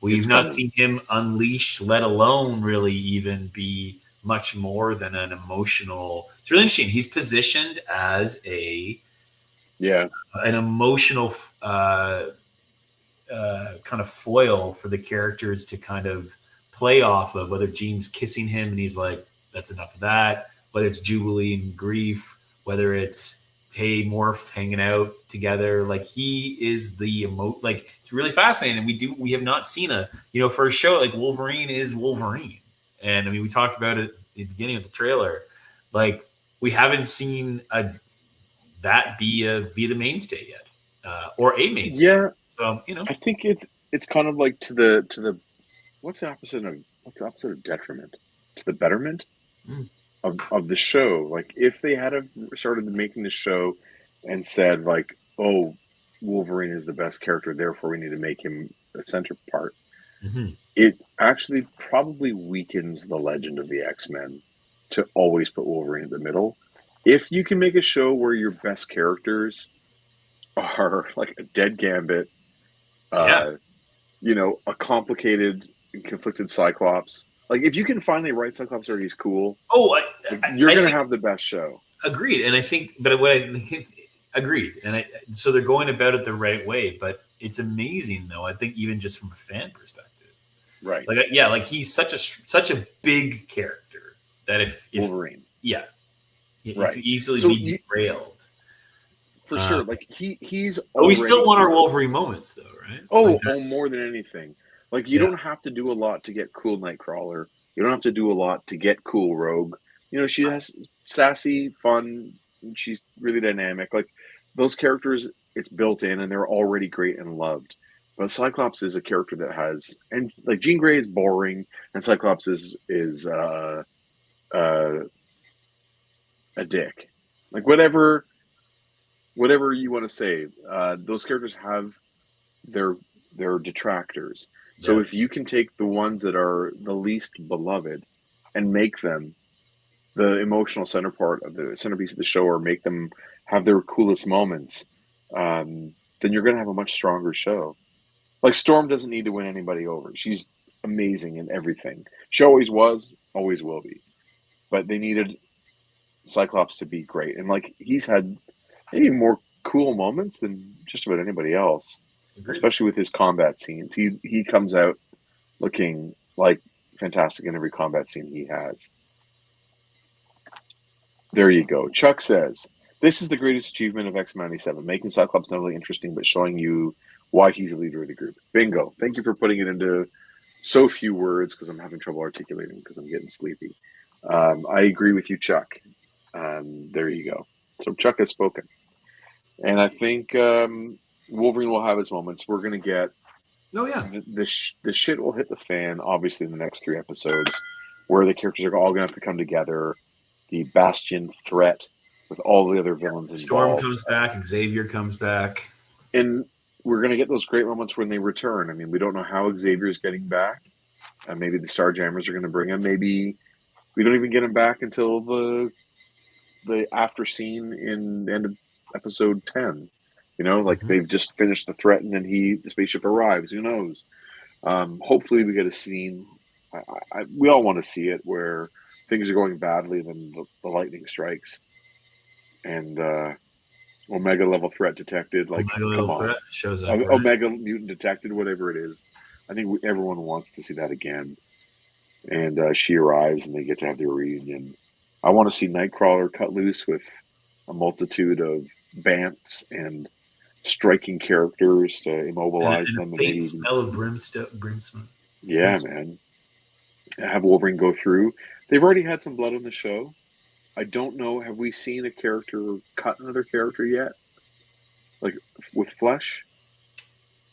S2: We've not seen him unleashed, let alone really even be much more than an emotional. It's really interesting. He's positioned as an emotional kind of foil for the characters to kind of play off of, whether Jean's kissing him and he's like, that's enough of that, whether it's Jubilee and grief, whether it's, hey, Morph hanging out together. Like, he is the like, it's really fascinating. And we have not seen for a show, like, Wolverine is Wolverine. And I mean, we talked about it at the beginning of the trailer. Like, we haven't seen that be the mainstay yet, or a mainstay.
S3: Yeah.
S2: So,
S3: I think it's kind of like to the what's the opposite of detriment? To the betterment of the show. Like, if they had started making the show and said, like, Wolverine is the best character, therefore we need to make him a center part. It actually probably weakens the legend of the X-Men to always put Wolverine in the middle. If you can make a show where your best characters are like a dead Gambit, a complicated and conflicted Cyclops. Like, if you can finally write Cyclops where he's cool, you're going to have the best show.
S2: Agreed. And I think, agreed. And so they're going about it the right way, but it's amazing though. I think even just from a fan perspective,
S3: right?
S2: Like he's such a big character that if
S3: Wolverine,
S2: right, he easily be derailed.
S3: For sure. Like, he's.
S2: We still want our Wolverine moments though, right?
S3: More than anything. Like, you don't have to do a lot to get cool Nightcrawler. You don't have to do a lot to get cool Rogue. She has sassy, fun. She's really dynamic. Like, those characters, it's built in, and they're already great and loved. But Cyclops is a character that has, and like Jean Grey is boring, and Cyclops is a dick. Like whatever you want to say, those characters have their detractors. So
S2: Yeah.
S3: if you can take the ones that are the least beloved and make them the emotional centerpiece of the show, or make them have their coolest moments, then you're going to have a much stronger show. Like Storm doesn't need to win anybody over. She's amazing in everything. She always was, always will be. But they needed Cyclops to be great, and like he's had maybe more cool moments than just about anybody else,
S2: Agreed.
S3: especially with his combat scenes. He comes out looking like fantastic in every combat scene he has. There you go. Chuck says, this is the greatest achievement of X-97, making Cyclops not only interesting, but showing you why he's the leader of the group. Bingo. Thank you for putting it into so few words, because I'm having trouble articulating because I'm getting sleepy. I agree with you, Chuck. There you go. So Chuck has spoken. And I think Wolverine will have his moments. We're going to get...
S2: Oh, yeah.
S3: The shit will hit the fan, obviously, in the next 3 episodes, where the characters are all going to have to come together. The Bastion threat with all the other villains
S2: Storm
S3: involved.
S2: comes back. Xavier comes back.
S3: And we're going to get those great moments when they return. I mean, we don't know how Xavier's getting back. Maybe the Starjammers are going to bring him. Maybe we don't even get him back until the after scene in the end of episode 10. You know, like they've just finished the threat and then the spaceship arrives. Who knows? Hopefully we get a scene. We all want to see it where things are going badly, then the lightning strikes, and Omega level threat detected. Like,
S2: Omega level
S3: come on,
S2: threat shows up. Right?
S3: Omega mutant detected, whatever it is. I think everyone wants to see that again. And she arrives, and they get to have their reunion. I want to see Nightcrawler cut loose with a multitude of bants and striking characters to immobilize
S2: and
S3: them.
S2: a
S3: And
S2: faint
S3: maybe
S2: smell of brimstone.
S3: yeah, man. Have Wolverine go through. They've already had some blood on the show. I don't know. Have we seen a character cut another character yet? Like with flesh?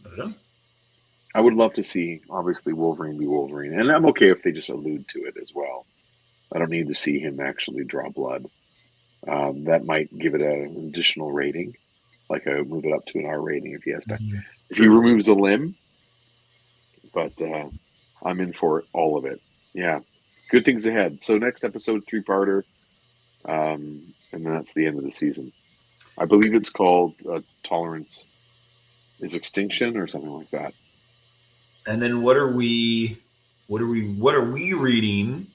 S2: I don't know.
S3: I would love to see, obviously, Wolverine be Wolverine. And I'm okay if they just allude to it as well. I don't need to see him actually draw blood. That might give it an additional rating. Like I would move it up to an R rating if he has to. If he removes a limb. But I'm in for all of it. Yeah. Good things ahead. So next episode, 3-parter. And then that's the end of the season. I believe it's called Tolerance is Extinction or something like that.
S2: And then what are we reading?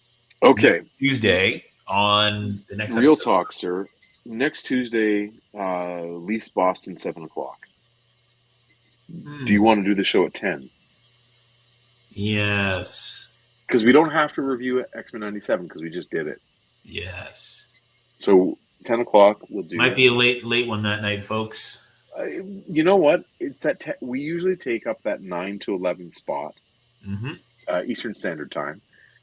S3: Okay.
S2: Tuesday on the next
S3: Real
S2: episode?
S3: talk, sir. Next Tuesday, Leafs Boston, 7:00. Do you want to do the show at 10?
S2: Yes.
S3: Because we don't have to review X-Men 97 because we just did it.
S2: Yes.
S3: So 10:00 we'll do.
S2: Might be a late one that night, folks.
S3: You know what? It's that we usually take up that 9 to 11 spot, Eastern Standard Time.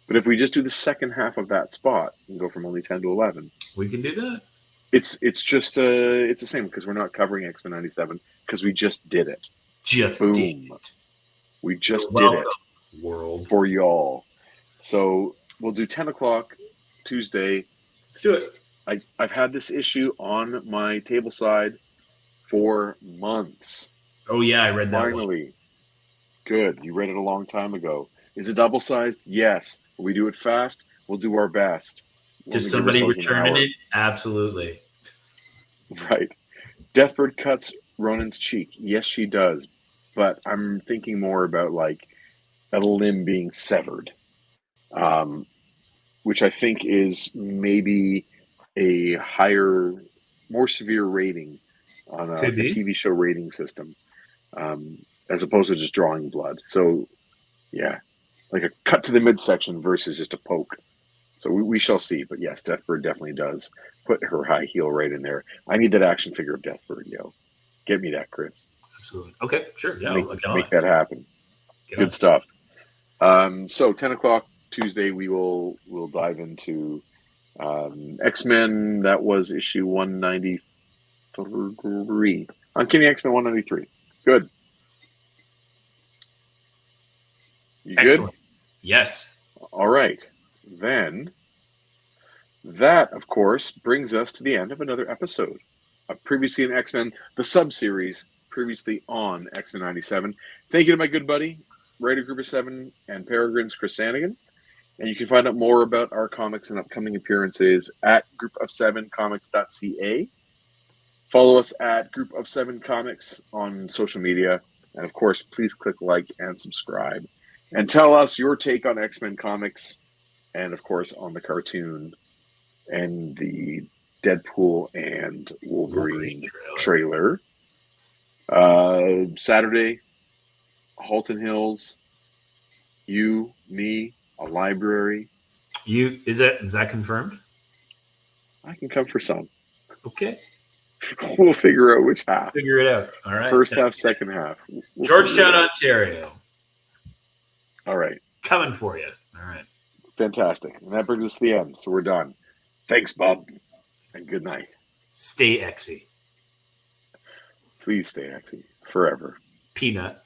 S3: But if we just do the second half of that spot and go from only 10 to 11,
S2: we can do that.
S3: It's just it's the same because we're not covering X-Men 97 because we just did it. Boom. We just did it.
S2: World
S3: for y'all. So we'll do 10:00 Tuesday.
S2: Let's do it.
S3: I've had this issue on my table side for months.
S2: Oh yeah, I read that.
S3: Finally. Good. You read it a long time ago. Is it double sized? Yes. Will we do it fast? We'll do our best.
S2: Does somebody return in it? Absolutely.
S3: Right. Deathbird cuts Ronan's cheek. Yes, she does. But I'm thinking more about like a limb being severed, which I think is maybe a higher, more severe rating on a TV show rating system, as opposed to just drawing blood. So, yeah, like a cut to the midsection versus just a poke. So we shall see. But yes, Deathbird definitely does put her high heel right in there. I need that action figure of Deathbird, yo. Get me that, Chris.
S2: Absolutely. Okay, sure. Yeah,
S3: make that happen. Good stuff. So 10:00 Tuesday, we'll dive into X-Men. That was issue 193. Uncanny X-Men 193. Good. You
S2: Excellent.
S3: good?
S2: Yes.
S3: All right. Then that, of course, brings us to the end of another episode of Previously in X-Men, the sub-series previously on X-Men 97. Thank you to my good buddy, writer Group of Seven and Peregrine's Chris Sanagan. And you can find out more about our comics and upcoming appearances at groupofsevencomics.ca. Follow us at Group of Seven Comics on social media. And of course, please click like and subscribe. And tell us your take on X-Men comics and, of course, on the cartoon and the Deadpool and Wolverine trailer. Saturday, Halton Hills, you, me, a library.
S2: Is that confirmed?
S3: I can come for some.
S2: Okay.
S3: We'll figure out which half.
S2: Figure it out. All right.
S3: First half, second half. We'll
S2: Georgetown, Ontario.
S3: All right.
S2: Coming for you. All right.
S3: Fantastic. And that brings us to the end. So we're done. Thanks, Bob. And good night.
S2: Stay Exy.
S3: Please stay Exy forever.
S2: Peanut.